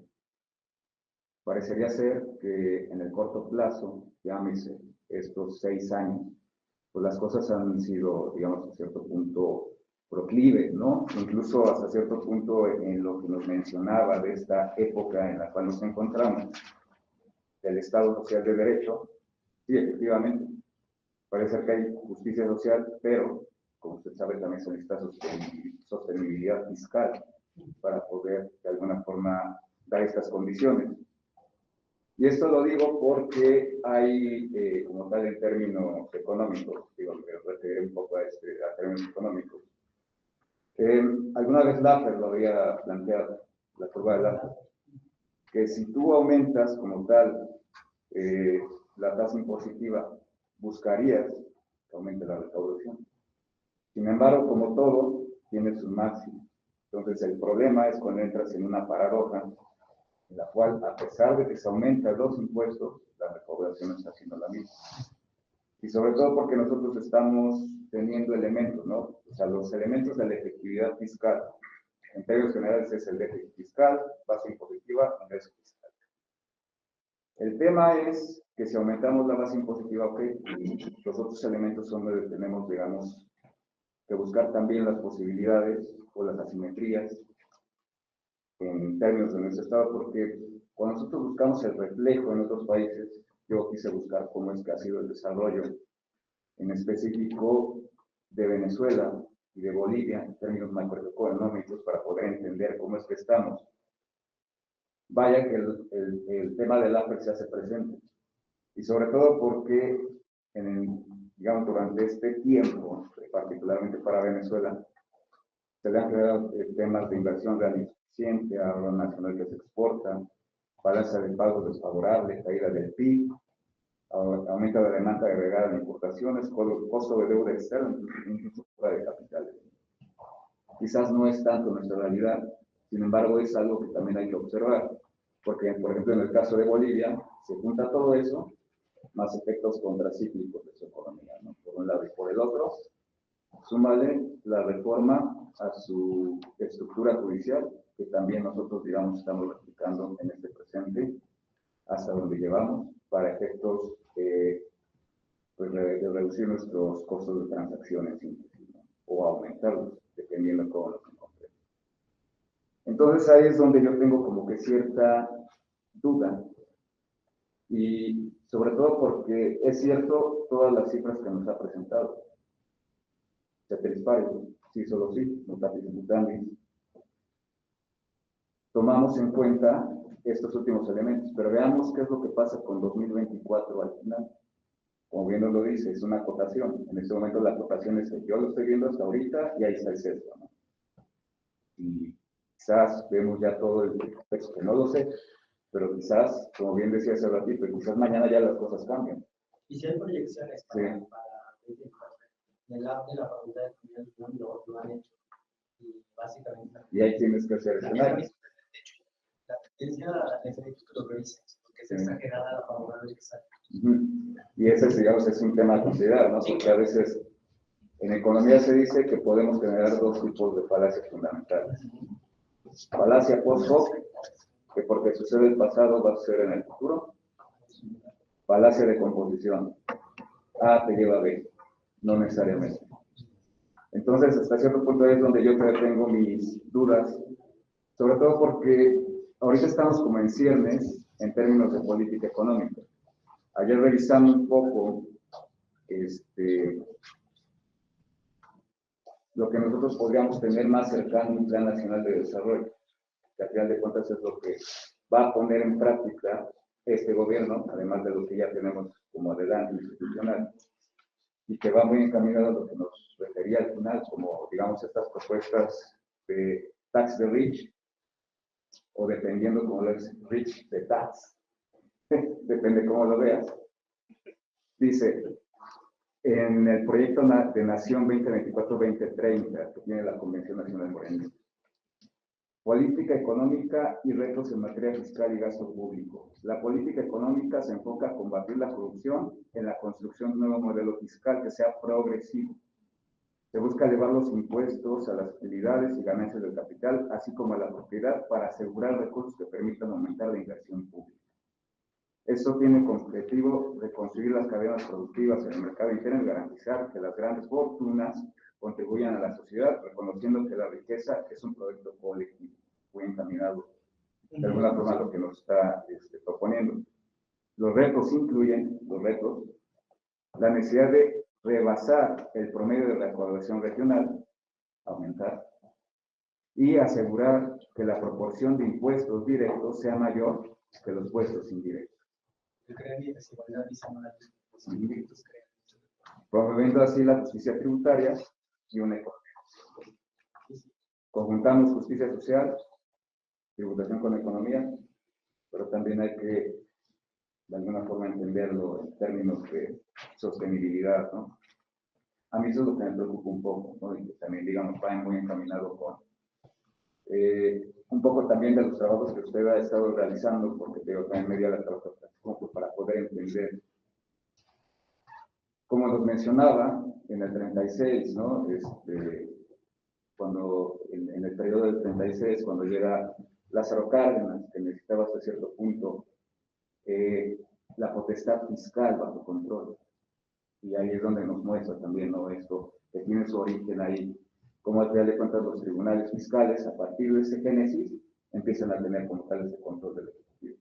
parecería ser que en el corto plazo, llámese estos 6 años, pues las cosas han sido, digamos, a cierto punto proclives, ¿no? Incluso hasta cierto punto en lo que nos mencionaba de esta época en la cual nos encontramos, del Estado Social de Derecho. Sí, efectivamente, parece ser que hay justicia social, pero, como usted sabe, también se necesita sostenibilidad fiscal para poder, de alguna forma, dar estas condiciones. Y esto lo digo porque hay, como tal, en términos económicos, digo, me referiré un poco a términos económicos. Alguna vez Laffer lo había planteado, la curva de Laffer, que si tú aumentas como tal la tasa impositiva, buscarías que aumente la recaudación. Sin embargo, como todo, tiene su máximo. Entonces, el problema es cuando entras en una paradoja en la cual, a pesar de que se aumentan los impuestos, la recaudación está haciendo la misma. Y sobre todo porque nosotros estamos teniendo elementos, ¿no? O sea, los elementos de la efectividad fiscal, en términos generales, es el déficit fiscal, base impositiva, ingreso fiscal. El tema es que si aumentamos la base impositiva, ok, y los otros elementos son donde tenemos, digamos, que buscar también las posibilidades o las asimetrías en términos de nuestro Estado, porque cuando nosotros buscamos el reflejo en otros países, yo quise buscar cómo es que ha sido el desarrollo, en específico de Venezuela y de Bolivia, en términos macroeconómicos, para poder entender cómo es que estamos. Vaya que el tema del AFER se hace presente, y sobre todo porque, digamos, durante este tiempo, particularmente para Venezuela, se le han creado temas de inversión real insuficiente, ahorro nacional que se exporta, balanza de pagos desfavorable, caída del PIB, aumento de la demanda agregada de importaciones, costo de deuda externa, incluso fuera de capitales. Quizás no es tanto nuestra realidad, sin embargo es algo que también hay que observar, porque por ejemplo en el caso de Bolivia se junta todo eso, más efectos contracíclicos de su economía, ¿no? Por un lado y por el otro, súmale la reforma a su estructura judicial, que también nosotros, digamos, estamos replicando en este presente, hasta donde llevamos, para efectos pues, de reducir nuestros costos de transacciones, ¿no? O aumentarlos, dependiendo de cómo nos encontremos. Entonces ahí es donde yo tengo como que cierta duda, y sobre todo porque es cierto todas las cifras que nos ha presentado. Ceteris paribus, sí, solo sí, mutatis mutandis. Tomamos en cuenta estos últimos elementos, pero veamos qué es lo que pasa con 2024 al final. Como bien nos lo dice, es una acotación. En este momento la acotación es que yo lo estoy viendo hasta ahorita y ahí está el sesgo, ¿no? Y quizás vemos ya todo el contexto, que no lo sé, pero quizás, como bien decía hace ratito, quizás mañana ya las cosas cambian. Y si hay proyecciones Sí. en el lab de la Facultad de Economía lo han hecho. Y básicamente. Y ahí tienes que hacer escenarios. De hecho, la tendencia necesito que lo revises, porque es exagerada la favorable que sale. Y ese, digamos, es un tema a considerar, ¿no? Porque a veces en economía se dice que podemos generar dos tipos de falacias fundamentales. Falacia post hoc, que porque sucede el pasado va a suceder en el futuro. Falacia de composición. A te lleva a B, no necesariamente. Entonces, hasta cierto punto es donde yo tengo mis dudas, sobre todo porque ahorita estamos como en ciernes en términos de política económica. Ayer revisando un poco lo que nosotros podríamos tener más cercano a un plan nacional de desarrollo, que al final de cuentas es lo que va a poner en práctica este gobierno, además de lo que ya tenemos como adelanto institucional, y que va muy encaminado a lo que nos refería al final, como digamos estas propuestas de tax de rich, o dependiendo cómo lo es rich de tax, depende cómo lo veas. Dice, en el proyecto de Nación 2024-2030, que tiene la Convención Nacional Morenista, política económica y retos en materia fiscal y gasto público. La política económica se enfoca a combatir la corrupción en la construcción de un nuevo modelo fiscal que sea progresivo. Se busca elevar los impuestos a las utilidades y ganancias del capital, así como a la propiedad, para asegurar recursos que permitan aumentar la inversión pública. Esto tiene como objetivo reconstruir las cadenas productivas en el mercado interno y garantizar que las grandes fortunas contribuyan a la sociedad, reconociendo que la riqueza es un producto colectivo, muy encaminado de alguna forma a lo que nos está proponiendo. Los retos incluyen, la necesidad de rebasar el promedio de recaudación regional, aumentar, y asegurar que la proporción de impuestos directos sea mayor que los impuestos indirectos. crean desigualdad y se van los conflictos crean. Promoviendo así la justicia tributaria y una economía. Conjuntamos justicia social, tributación con economía, pero también hay que, de alguna forma, entenderlo en términos de sostenibilidad, ¿no? A mí eso es lo que me preocupa un poco, ¿no? Y que también, digamos, va muy encaminado con un poco también de los trabajos que usted ha estado realizando, porque digo, también me dio la trabajo para poder entender. Como nos mencionaba, en el 36, ¿no? Cuando, en el periodo del 36, cuando llega Lázaro Cárdenas, que necesitaba hasta cierto punto la potestad fiscal bajo control. Y ahí es donde nos muestra también, ¿no? Esto que tiene su origen ahí, como al final de cuentas los tribunales fiscales, a partir de ese génesis, empiezan a tener como tal ese control del Ejecutivo.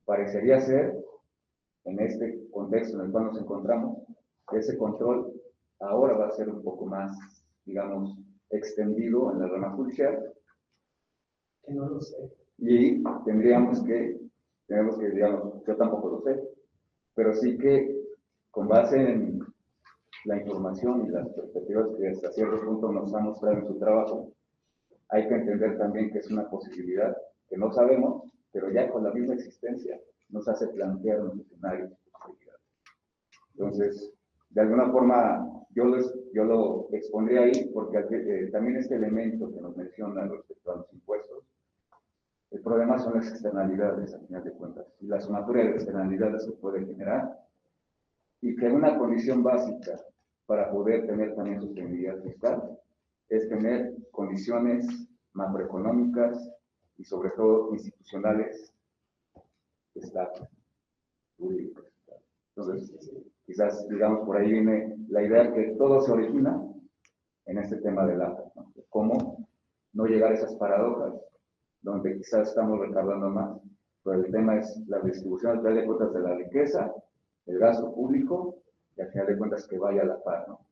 Parecería ser, en este contexto en el cual nos encontramos, que ese control ahora va a ser un poco más, digamos, extendido en la rama judicial. Que no lo sé. Y tendríamos que, digamos, yo tampoco lo sé, pero sí que con base en la información y las perspectivas que hasta cierto punto nos han mostrado en su trabajo, hay que entender también que es una posibilidad que no sabemos, pero ya con la misma existencia nos hace plantear un escenario de posibilidad. Entonces, de alguna forma, yo lo expondría ahí porque también este elemento que nos menciona respecto a los impuestos, el problema son las externalidades, al final de cuentas, y la sumatoria de externalidades que puede generar, y que una condición básica para poder tener también sostenibilidad fiscal es tener condiciones macroeconómicas y sobre todo institucionales estables, jurídicas. Entonces, quizás, digamos, por ahí viene la idea que todo se origina en este tema del AFA, ¿no? Cómo no llegar a esas paradojas donde quizás estamos recaudando más, pero el tema es la distribución al final de cuentas de la riqueza, el gasto público, y al final de cuentas que vaya a la par, ¿no?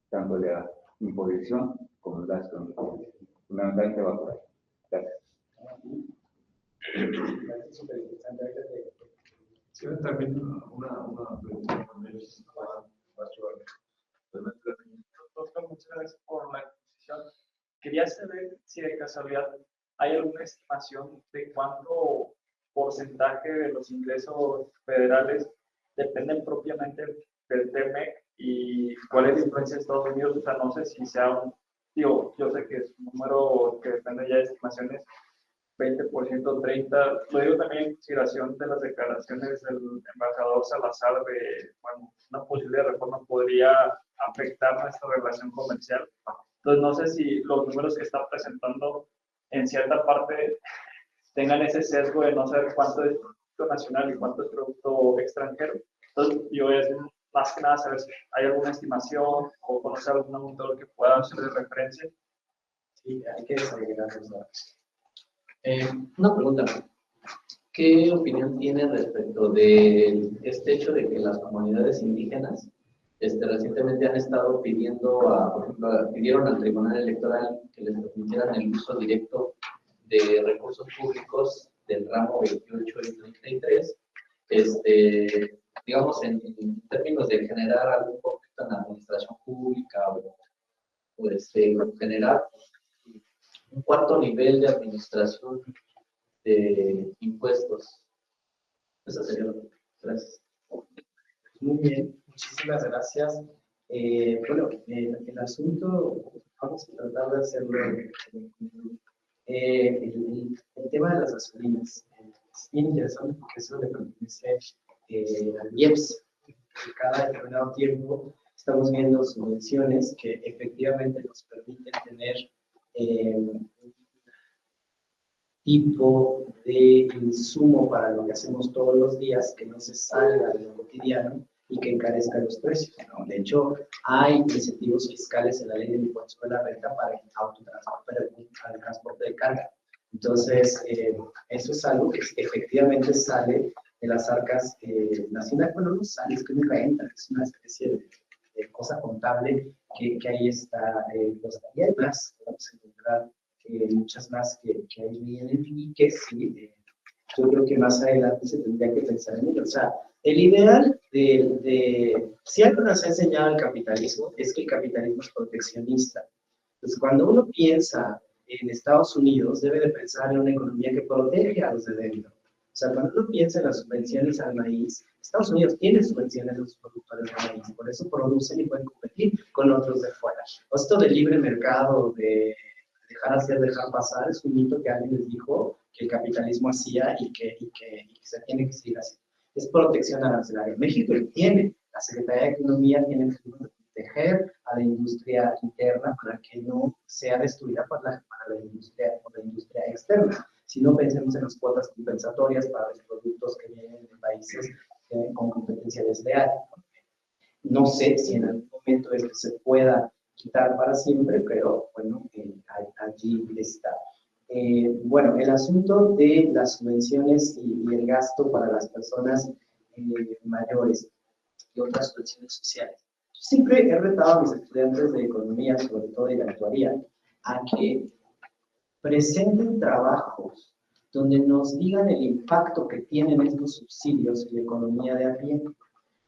Tanto de la imposición como el gasto público. Fundamentalmente va por ahí. Gracias. Sí, también una pregunta también. Doctor, muchas gracias por la exposición. Quería saber si de casualidad hay alguna estimación de cuánto porcentaje de los ingresos federales dependen propiamente del TEMEC y cuál es la influencia de Estados Unidos. O sea, no sé si sea un, digo, yo sé que es un número que depende ya de estimaciones, 20%, 30%. Lo digo también en consideración de las declaraciones del embajador Salazar de, bueno, una posible reforma podría afectar nuestra relación comercial. Entonces, no sé si los números que está presentando en cierta parte tengan ese sesgo de no saber cuánto es producto nacional y cuánto es producto extranjero. Entonces, yo es más que nada saber si hay alguna estimación o conocer algún autor que pueda hacer de referencia. Sí, hay que desagregar los datos. Una pregunta. ¿Qué opinión tiene respecto de este hecho de que las comunidades indígenas recientemente han estado pidiendo, por ejemplo, pidieron al Tribunal Electoral que les permitieran el uso directo de recursos públicos del ramo 28 y 33, digamos, en términos de generar algún conflicto en la administración pública o generar un cuarto nivel de administración de impuestos? Eso sería lo que. Gracias. Muy bien, muchísimas gracias. Bueno, el asunto, vamos a tratar de hacerlo. El tema de las gasolinas es bien interesante porque eso le pertenece al IEPS. Cada determinado tiempo estamos viendo subvenciones que efectivamente nos permiten tener tipo de insumo para lo que hacemos todos los días que no se salga de lo cotidiano y que encarezca los precios, ¿no? De hecho, hay incentivos fiscales en la ley del impuesto de la renta para el autotransporte, para el transporte de carga. Entonces, eso es algo que efectivamente sale de las arcas nacionales. Bueno, no sale, es que nunca entra, es una especie de cosa contable que ahí está. Y hay más, vamos a encontrar muchas más que ahí vienen y que sí yo creo que más adelante se tendría que pensar en ello. O sea, el ideal si algo nos ha enseñado el capitalismo, es que el capitalismo es proteccionista. Entonces, cuando uno piensa en Estados Unidos, debe de pensar en una economía que protege a los de dentro. O sea, cuando uno piensa en las subvenciones al maíz, Estados Unidos tiene subvenciones a los productores de maíz, por eso producen y pueden competir con otros de fuera. Esto del libre mercado, de dejar hacer, dejar pasar, es un mito que alguien les dijo que el capitalismo hacía y que se tiene que seguir haciendo. Es protección arancelaria. México tiene, la Secretaría de Economía tiene el objetivo de proteger a la industria interna para que no sea destruida por la industria externa. Si no, pensemos en las cuotas compensatorias para los productos que vienen de países con competencia desleal. No sé si en algún momento esto se pueda quitar para siempre, pero bueno, allí está. Bueno, el asunto de las subvenciones y el gasto para las personas mayores y otras subvenciones sociales. Siempre he retado a mis estudiantes de economía, sobre todo de la actuaría, a que presenten trabajos donde nos digan el impacto que tienen estos subsidios en la economía de a pie.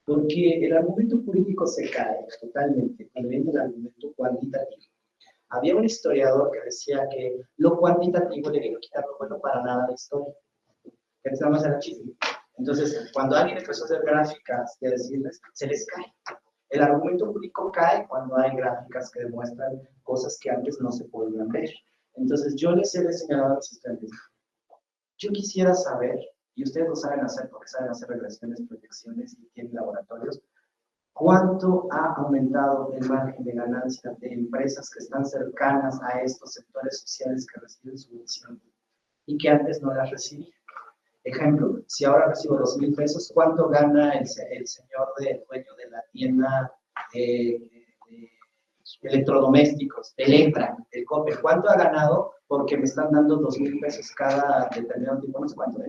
Porque el argumento jurídico se cae totalmente al ver el argumento cuantitativo. Había un historiador que decía que lo cuantitativo le iba a quitar lo bueno para nada a la historia. Que nada más era chisme. Entonces, cuando alguien empezó a hacer gráficas y a decirles, se les cae. El argumento jurídico cae cuando hay gráficas que demuestran cosas que antes no se podían ver. Entonces, yo les he señalado a los estudiantes, yo quisiera saber, y ustedes lo saben hacer porque saben hacer regresiones, proyecciones y tienen laboratorios, ¿cuánto ha aumentado el margen de ganancia de empresas que están cercanas a estos sectores sociales que reciben subvención y que antes no las recibían? Ejemplo, si ahora recibo 2,000 pesos, ¿cuánto gana el señor dueño de la tienda de electrodomésticos, Electra, el Coppel? ¿Cuánto ha ganado? Porque me están dando 2,000 pesos cada determinado tiempo, no sé cuánto,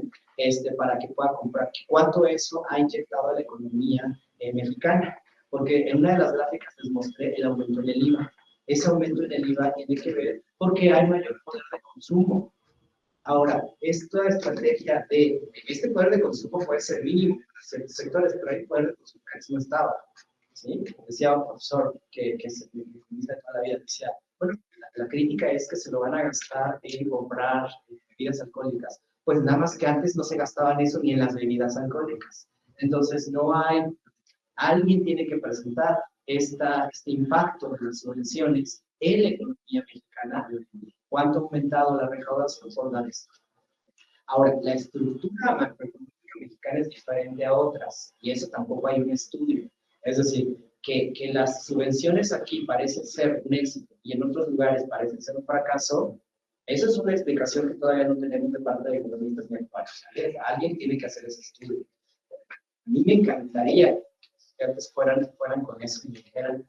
para que pueda comprar. ¿Cuánto eso ha inyectado a la economía mexicana? Porque en una de las gráficas les mostré el aumento en el IVA. Ese aumento en el IVA tiene que ver porque hay mayor poder de consumo. Ahora, esta estrategia de este poder de consumo puede ser mínimo en sectores, pero hay poder de consumo que antes no estaba. ¿Sí? Decía un profesor que se utiliza toda la vida, decía, bueno, la crítica es que se lo van a gastar en comprar bebidas alcohólicas. Pues nada más que antes no se gastaban eso ni en las bebidas alcohólicas. Entonces no hay, alguien tiene que presentar este impacto de las subvenciones en la economía mexicana. ¿Cuánto ha aumentado la recaudación por dar esto? Ahora, la estructura macroeconómica mexicana es diferente a otras, y eso tampoco hay un estudio. Es decir, que las subvenciones aquí parecen ser un éxito y en otros lugares parecen ser un fracaso, eso es una explicación que todavía no tenemos de parte de economistas ni actuarios. Alguien tiene que hacer ese estudio. A mí me encantaría que antes fueran con eso y me dijeran,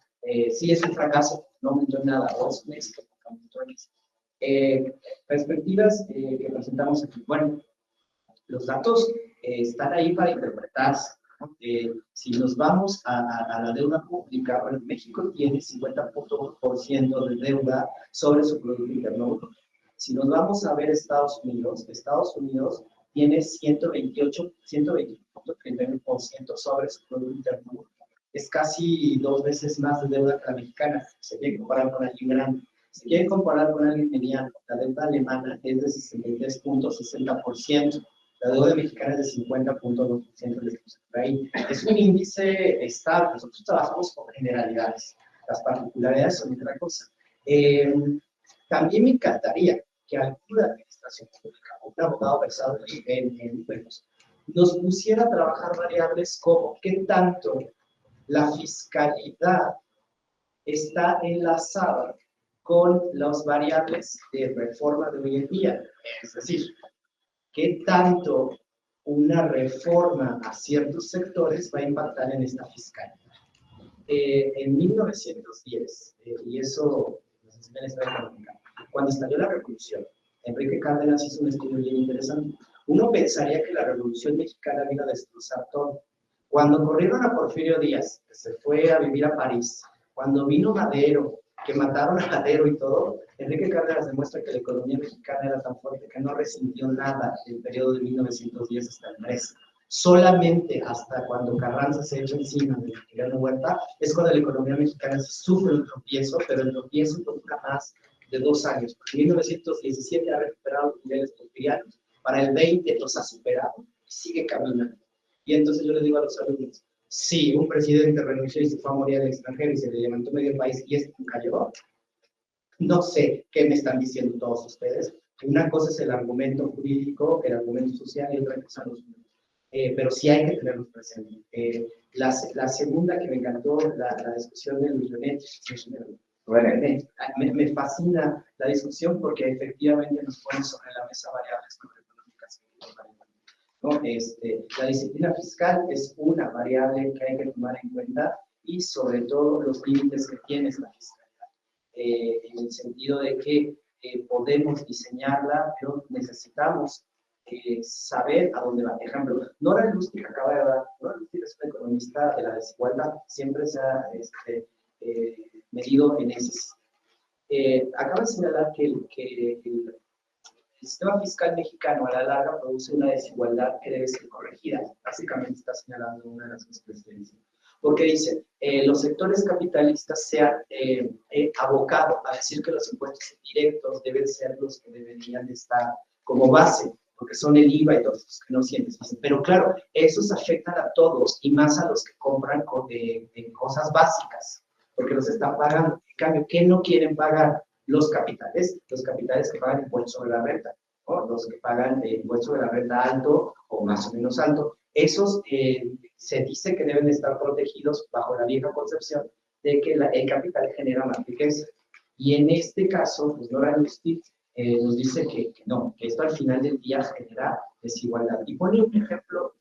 sí, es un fracaso, no aumentó en nada, o es un éxito, aumentó en eso. Perspectivas que presentamos aquí. Bueno, los datos están ahí para interpretarse. Si nos vamos a la deuda pública, bueno, México tiene 50.1% de deuda sobre su Producto Interno Bruto. Si nos vamos a ver Estados Unidos tiene 120.31% sobre su Producto Interno Bruto. Es casi 2 veces más de deuda que la mexicana. Se quiere comparar con alguien grande. Si quieren comparar con alguien mediano, la deuda alemana es de 63.60%. La deuda mexicana es de 50.2%. Es un índice estable. Nosotros trabajamos con generalidades. Las particularidades son otra cosa. También me encantaría que alguna administración pública, un abogado versado en impuestos, nos pusiera a trabajar variables como qué tanto la fiscalidad está enlazada con las variables de reforma de hoy en día. Es decir, qué tanto una reforma a ciertos sectores va a impactar en esta fiscalidad. En 1910, y eso cuando estalló la revolución, Enrique Cárdenas hizo un estudio bien interesante. Uno pensaría que la revolución mexicana vino a destrozar todo. Cuando corrieron a Porfirio Díaz, que se fue a vivir a París, cuando vino Madero, que mataron a Madero y todo, Enrique Cárdenas demuestra que la economía mexicana era tan fuerte que no resintió nada del periodo de 1910 hasta el 13. Solamente hasta cuando Carranza se echa encima de Emiliano Huerta es cuando la economía mexicana sufre un tropiezo, pero el tropiezo nunca más de 2 años. En 1917 ha recuperado los niveles porfirianos, para el 20 los ha superado y sigue caminando. Y entonces yo les digo a los alumnos, si un presidente renunció y se fue a morir al extranjero y se le levantó medio país y esto cayó, no sé qué me están diciendo todos ustedes. Una cosa es el argumento jurídico, el argumento social y otra cosa los números. Pero sí hay que tenerlos presentes. La segunda que me encantó, la discusión de Luis René, me fascina la discusión porque efectivamente nos pone sobre la mesa variables macroeconómicas. ¿No? La disciplina fiscal es una variable que hay que tomar en cuenta y sobre todo los límites que tiene esta fiscalidad. En el sentido de que podemos diseñarla, pero necesitamos saber a dónde va. Por ejemplo, Nora Lustig acaba de dar, Nora Lustig es una economista de la desigualdad, siempre se ha medido en ese. Acaba de señalar que el sistema fiscal mexicano a la larga produce una desigualdad que debe ser corregida. Básicamente está señalando una de las cosas que se dice. Porque dice, los sectores capitalistas se han abocado a decir que los impuestos directos deben ser los que deberían estar como base, porque son el IVA y todos los que no sientes. Pero claro, esos afectan a todos y más a los que compran cosas básicas, porque los están pagando. En cambio, ¿qué no quieren pagar? Los capitales que pagan impuesto sobre la renta, ¿no? Los que pagan impuesto sobre la renta alto o más o menos alto, esos se dice que deben estar protegidos bajo la vieja concepción de que el capital genera más riqueza. Y en este caso, pues Nora Lustig nos dice que no, que esto al final del día genera desigualdad. Y pone un ejemplo,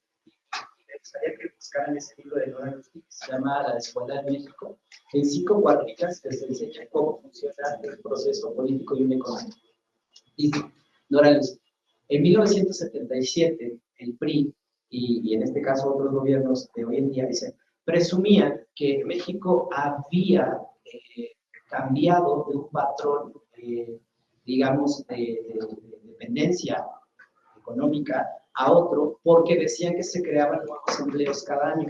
me gustaría que buscaran ese libro de Nora Lustig, que se llama La desigualdad en México, en 5 cuadrillas que se enseña cómo funciona el proceso político y económico. Dice Nora Lustig, en 1977, el PRI, y en este caso otros gobiernos de hoy en día, dicen, presumían que México había cambiado de un patrón, digamos, de dependencia económica a otro, porque decían que se creaban nuevos empleos cada año.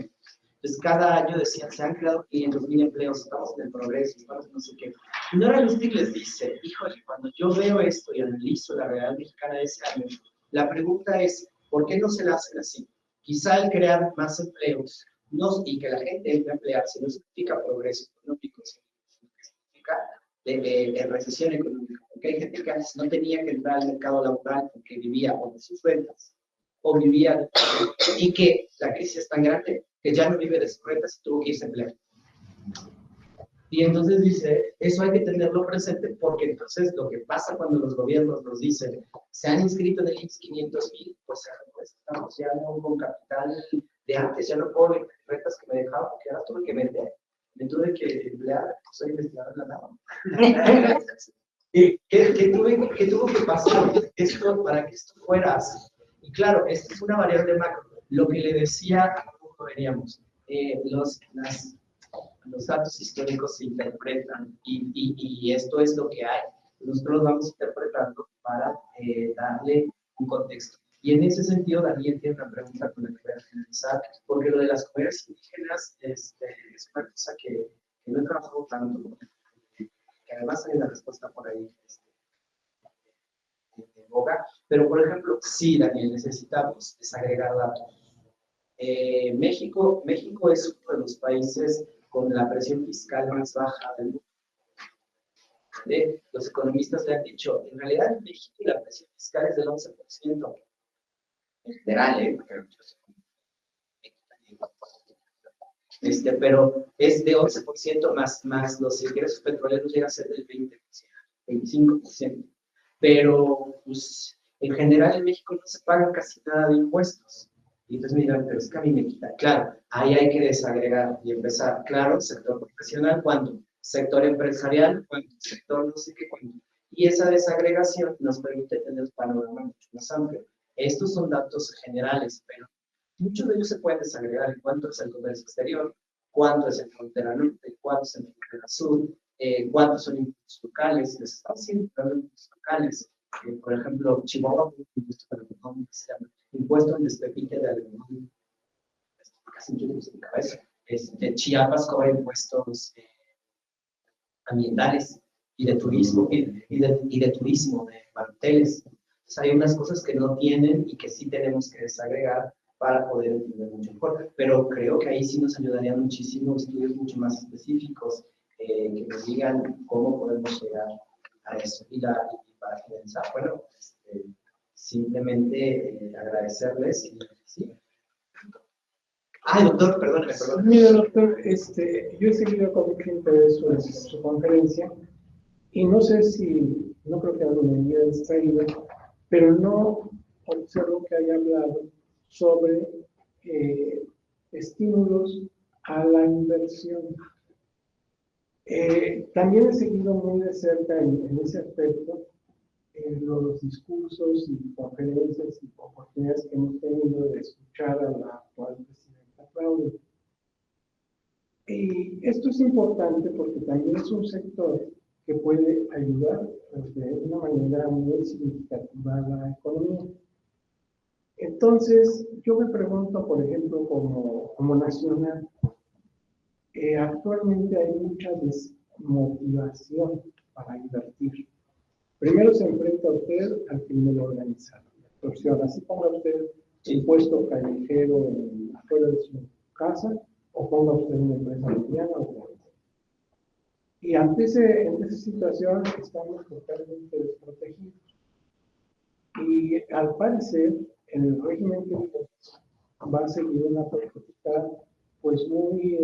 Entonces, cada año decían, se han creado 500,000 empleos, estamos en el progreso, estamos en no sé qué. Y Nora Lustig les dice, híjole, cuando yo veo esto y analizo la realidad mexicana de ese año, la pregunta es, ¿por qué no se la hacen así? Quizá el crear más empleos y que la gente entre a emplearse no significa progreso económico, significa recesión económica. Porque hay gente que antes no tenía que entrar al mercado laboral porque vivía o de sus rentas o vivía y que la crisis es tan grande que ya no vive de sus rentas y tuvo que irse a emplear. Y entonces dice, eso hay que tenerlo presente porque entonces lo que pasa cuando los gobiernos nos dicen, se han inscrito en el IMSS 500,000, pues estamos ya no con capital de antes, ya no puedo ver rentas que me dejaban porque ahora tuve que vender, me tuve que emplear, soy investigador en la NAVA. ¿Qué tuvo que pasar esto para que esto fuera así? Y claro, esto es una variable macro. Lo que le decía, ¿cómo veníamos? Los datos históricos se interpretan y esto es lo que hay. Nosotros los vamos interpretando para darle un contexto. Y en ese sentido, Daniel tiene una pregunta con la que voy a finalizar, porque lo de las comunidades indígenas es una cosa que no he trabajado tanto, que además hay una respuesta por ahí de boga, pero por ejemplo, sí, Daniel, necesitamos desagregar datos. México es uno de los países con la presión fiscal más baja del mundo. Los economistas le han dicho, en realidad en México la presión fiscal es del 11%. En general, pero es de 11% más los ingresos petroleros llega a ser del 20%, 25%. Pero, pues, en general en México no se paga casi nada de impuestos. Y entonces me dirán, pero es que a mí me quita. Claro, ahí hay que desagregar y empezar. Claro, sector profesional, ¿cuándo? Sector empresarial, ¿cuándo? Sector no sé qué, ¿cuándo? Y esa desagregación nos permite tener un panorama mucho más amplio. Estos son datos generales, pero muchos de ellos se pueden desagregar en cuánto es el comercio exterior, cuánto es en frontera norte, cuánto es en frontera sur, cuántos son impuestos locales, les están haciendo impuestos locales. Por ejemplo, Chihuahua, impuesto al despepite de algodón, casi no en mi cabeza. Chiapas cobra impuestos ambientales y de turismo, y de turismo, de hoteles. Entonces, hay unas cosas que no tienen y que sí tenemos que desagregar para poder entender mucho mejor. Pero creo que ahí sí nos ayudarían muchísimo estudios mucho más específicos que nos digan cómo podemos llegar a eso. Y para finalizar, bueno, simplemente agradecerles. ¿Sí? Ay, doctor, perdóneme. Mira, doctor, yo he seguido con mucho interés su conferencia y no sé si, no creo que algo me haya distraído, pero no observo que haya hablado sobre estímulos a la inversión. También he seguido muy de cerca en ese aspecto los discursos y conferencias y oportunidades que hemos tenido de escuchar a la actual presidenta Claudia. Y esto es importante porque también es un sector que puede ayudar de una manera muy significativa a la economía. Entonces, yo me pregunto, por ejemplo, como nacional, actualmente hay mucha desmotivación para invertir. Primero se enfrenta usted al crimen organizado, la extorsión. Así ponga usted un puesto callejero afuera de su casa o ponga usted una empresa mediana o grande. Y ante esa situación estamos totalmente desprotegidos. Y al parecer, en el régimen que va a seguir una política pues muy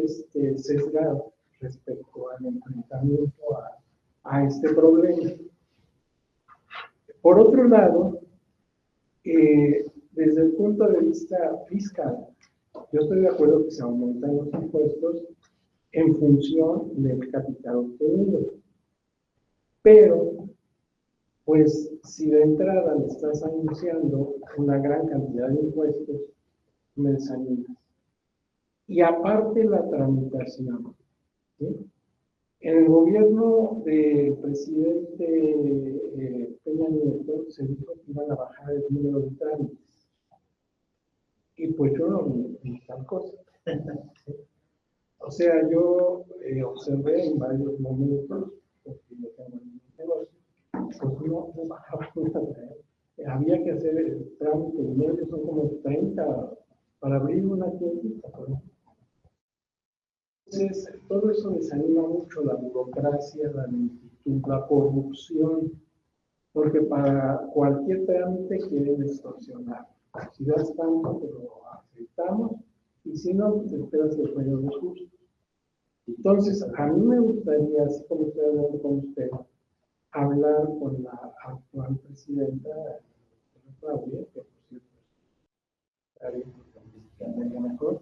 sesgada respecto al enfrentamiento a este problema. Por otro lado, desde el punto de vista fiscal, yo estoy de acuerdo que se aumentan los impuestos en función del capital obtenido. Pero, pues, si de entrada le estás anunciando una gran cantidad de impuestos, me desanimas. Y aparte la tramitación, ¿sí? En el gobierno del presidente Peña Nieto se dijo que iban a bajar el número de trámites. Y pues yo no vi tal cosa. O sea, yo observé en varios momentos, porque yo tengo un negocio, pues no bajaba nada. Había que hacer el trámite de medios, son como 30 para abrir una tiendita, por ejemplo. Entonces, todo eso desanima mucho la burocracia, la lentitud, la corrupción, porque para cualquier trámite quieren extorsionar. Si das tanto, te lo aceptamos, y si no, pues esperas el sueño de justo. Entonces, a mí me gustaría, así como estoy hablando con usted, hablar con la actual presidenta, Claudia, que por cierto, mejor,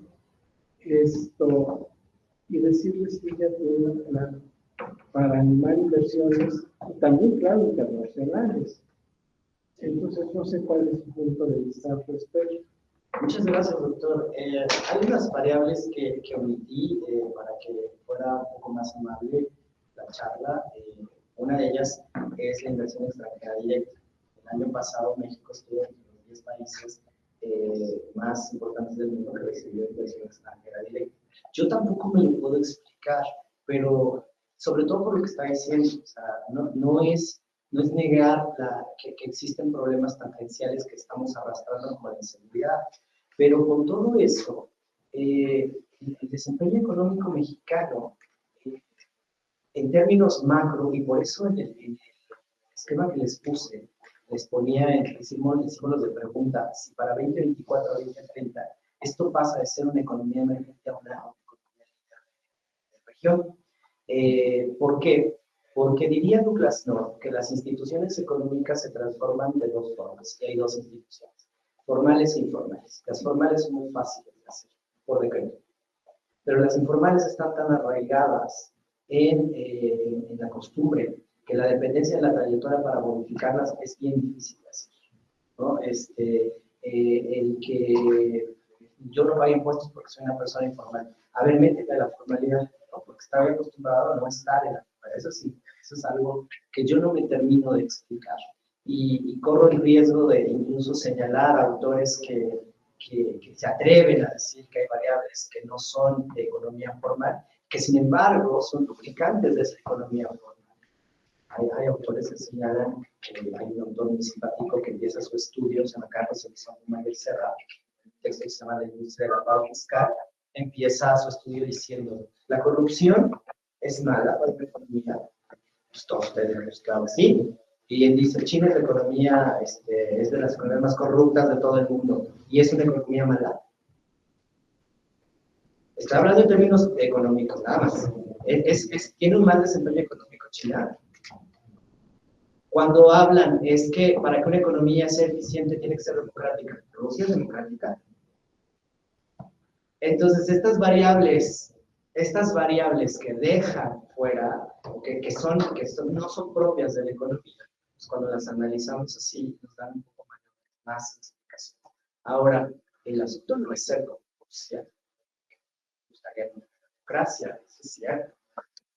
y decirles que ella tiene un plan para animar inversiones, y también, claro, internacionales. Entonces, no sé cuál es su punto de vista al respecto. Muchas gracias, doctor. Hay unas variables que omití para que fuera un poco más amable la charla. Una de ellas es la inversión extranjera directa. El año pasado México estuvo entre los 10 países más importantes del mundo que recibió inversión extranjera directa. Yo tampoco me lo puedo explicar, pero sobre todo por lo que está diciendo, o sea, no es negar que existen problemas tangenciales que estamos arrastrando con la inseguridad, pero con todo eso, el desempeño económico mexicano, en términos macro, y por eso en el esquema que les puse, les ponía en símbolos de pregunta, si para 2024 o 2030 esto pasa de ser una economía emergente a una economía de región. ¿Por qué? Porque diría Douglas North que las instituciones económicas se transforman de dos formas, y hay dos instituciones, formales e informales. Las formales son muy fáciles de hacer, por decreto, pero las informales están tan arraigadas en la costumbre que la dependencia de la trayectoria para modificarlas es bien difícil de hacer, ¿no? El que yo no pague impuestos porque soy una persona informal. A ver, métete a la formalidad, ¿no? Porque estaba acostumbrado a no estar en la formalidad. Eso sí, eso es algo que yo no me termino de explicar. Y corro el riesgo de incluso señalar a autores que se atreven a decir que hay variables que no son de economía formal, que sin embargo son duplicantes de esa economía formal. Hay autores que señalan, hay un autor muy simpático que empieza su estudio, se llama Carlos Elizondo Maguel Serra, un texto que se llama La industria del lavado fiscal, empieza su estudio diciendo, la corrupción es mala para la economía, pues todos tenemos claro sí, y él dice, China es la economía, es de las economías más corruptas de todo el mundo, y es una economía mala. Está hablando en términos económicos, nada más. Tiene un mal desempeño económico China. Cuando hablan es que para que una economía sea eficiente tiene que ser democrática. Rusia es democrática. Entonces, estas variables que dejan fuera, que no son propias de la economía, pues cuando las analizamos así, nos dan un poco más explicación. Ahora, el asunto no es ser corrupción. Gustaría una democracia, eso es cierto.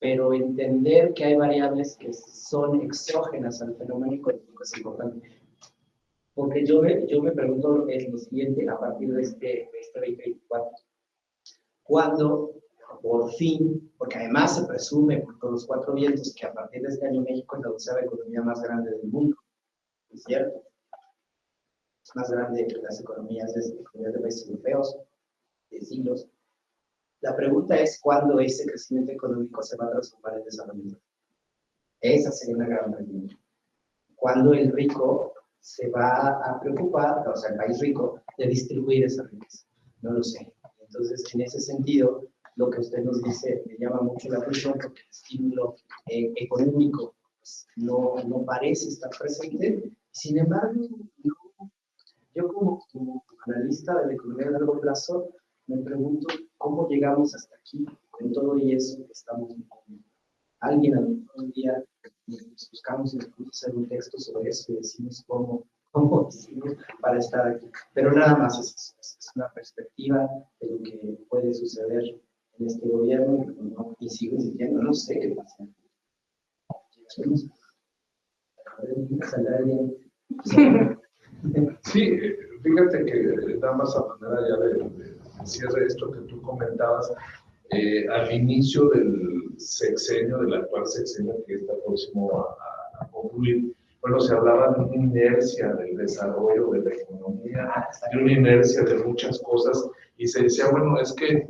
Pero entender que hay variables que son exógenas al fenómeno económico es importante. Porque yo me pregunto lo siguiente a partir de este 2024. Cuando, por fin, porque además se presume por todos los cuatro vientos que a partir de este año México es la onceava economía más grande del mundo. ¿Es cierto? Es más grande que las economías de países europeos de siglos. La pregunta es cuándo ese crecimiento económico se va a transformar en desarrollo. Esa sería una gran pregunta. ¿Cuándo el rico se va a preocupar, o sea, el país rico, de distribuir esa riqueza? No lo sé. Entonces, en ese sentido, lo que usted nos dice me llama mucho la atención porque el estímulo económico pues, no parece estar presente. Sin embargo, yo como analista de la economía de largo plazo, me pregunto cómo llegamos hasta aquí con todo y eso que estamos viviendo. Alguien algún día buscamos hacer un texto sobre eso y decimos cómo hicimos para estar aquí. Pero nada más es una perspectiva de lo que puede suceder en este gobierno y sigo insistiendo, no sé qué pasa. Sí, fíjate que nada más a manera ya de cierre esto que tú comentabas, al inicio del sexenio, del actual sexenio que está próximo a concluir, bueno, se hablaba de una inercia del desarrollo de la economía, de una inercia de muchas cosas, y se decía, bueno, es que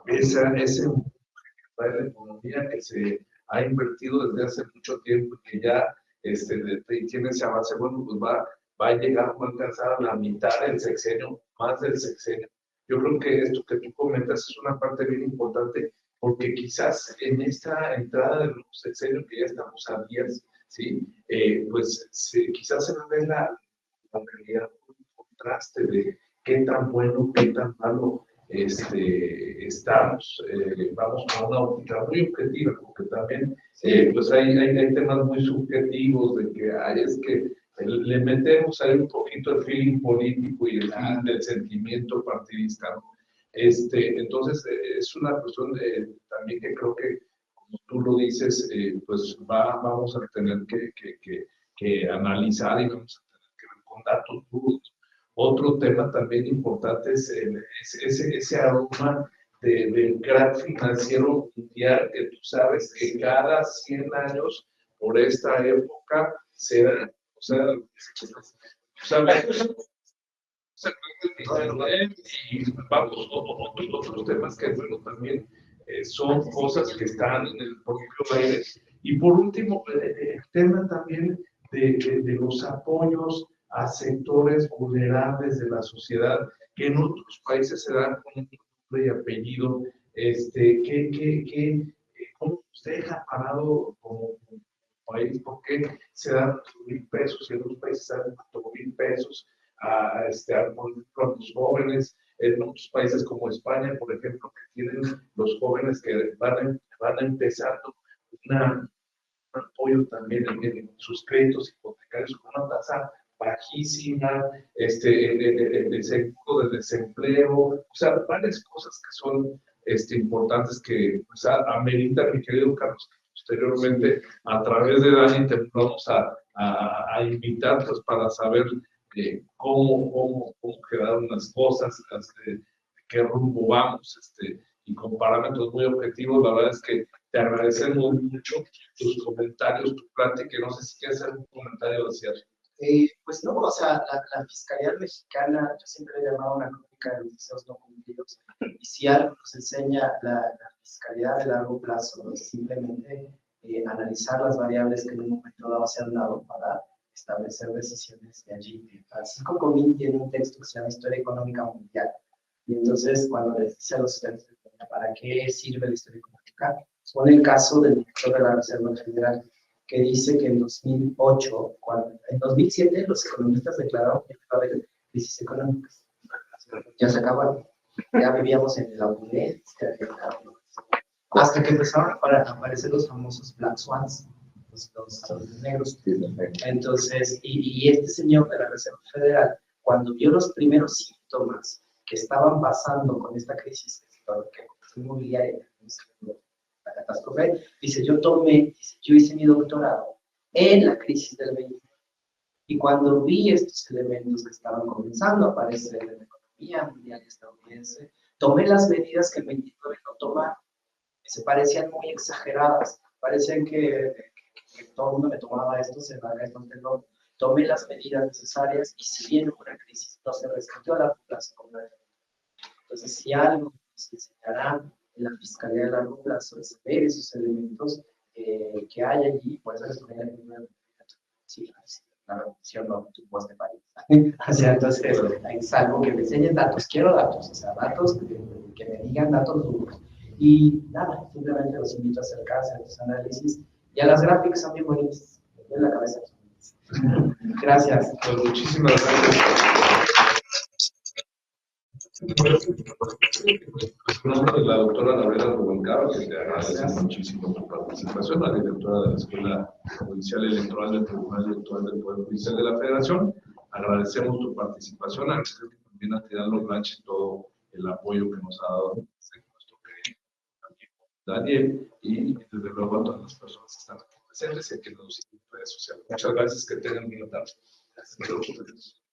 ese empuje que trae la economía que se ha invertido desde hace mucho tiempo y que ya tiene ese avance, bueno, pues va a llegar, va a alcanzar a la mitad del sexenio, más del sexenio. Yo creo que esto que tú comentas es una parte bien importante, porque quizás en esta entrada del nuevo sexenio que ya estamos a días, ¿sí? Pues quizás se va a ver la realidad, un contraste de qué tan bueno, qué tan malo estamos. Vamos con una óptica muy objetiva, porque también pues hay temas muy subjetivos de que es que le metemos ahí un poquito el feeling político y el feeling del sentimiento partidista, ¿no? Entonces, es una cuestión también que creo que, como tú lo dices, pues vamos a tener que analizar y vamos a tener que ver con datos duros. Otro tema también importante es ese aroma del crack financiero mundial, que tú sabes que cada 100 años, por esta época, se da. O sea, y vamos, otros temas que, bueno, también son cosas que están en el propio aire. Y por último, el tema también de los apoyos a sectores vulnerables de la sociedad, que en otros países se dan con un nombre y apellido, ¿cómo usted deja parado como país? ¿Por qué se dan 8,000 pesos y en otros países se dan 4,000 pesos a los jóvenes? En otros países como España, por ejemplo, que tienen los jóvenes que van empezando un apoyo también en sus créditos hipotecarios con una tasa bajísima, el seguro de desempleo, o sea, varias cosas que son importantes que pues, ameritan, mi querido Carlos, posteriormente a través de Dani te vamos a invitar pues para saber cómo quedaron las cosas, qué rumbo vamos, y con parámetros muy objetivos. La verdad es que te agradecemos mucho tus comentarios, tu plática, y no sé si quieres hacer un comentario hacia eso. Pues no, o sea, la fiscalía mexicana, yo siempre he llamado una crónica de los deseos no cumplidos, y si algo nos enseña la fiscalía de largo plazo, es simplemente analizar las variables que en un momento dado se han dado para establecer decisiones de allí. Francisco Comín tiene un texto que se llama Historia Económica Mundial, y entonces cuando les dice a los estudiantes, ¿para qué sirve la historia económica? Pone el caso del director de la Reserva Federal, que dice que en 2008, en 2007 los economistas declararon que iba a haber crisis económicas. Ya se acabaron. Ya vivíamos en la opulencia. Hasta que empezaron a aparecer los famosos Black Swans, los negros. Entonces, y este señor de la Reserva Federal, cuando vio los primeros síntomas que estaban pasando con esta crisis inmobiliaria, la catástrofe, dice, yo hice mi doctorado en la crisis del 29, y cuando vi estos elementos que estaban comenzando a aparecer en la economía mundial estadounidense, tomé las medidas que el 29 no tomaron, que se parecían muy exageradas, parecían que todo el mundo me tomaba esto, se va a esto, no. Tomé las medidas necesarias, y si bien hubo una crisis, no se rescató a la plaza completamente. Entonces, si algo nos enseñará en la fiscalía de largo plazo es ver esos elementos que hay allí, por eso les tomé la primera. Sí, la revolución no tuvo este país. O sea, entonces, es algo que me enseñen datos, quiero datos, o sea, datos que me digan datos duros. Y nada, simplemente los invito a acercarse a los análisis, y a las gráficas son bien bonitas, en la cabeza. Gracias. Pues muchísimas gracias. La doctora Gabriela Rubalcaba, que te agradece muchísimo tu participación, la directora de la Escuela Judicial Electoral del Tribunal Electoral del Poder Judicial de la Federación. Agradecemos tu participación, agradecemos también a Tirando Blanche todo el apoyo que nos ha dado nuestro querido Daniel, y desde luego a todas las personas que están aquí presentes y que nos siguen en redes sociales. Muchas gracias, que tengan buena tarde. Gracias.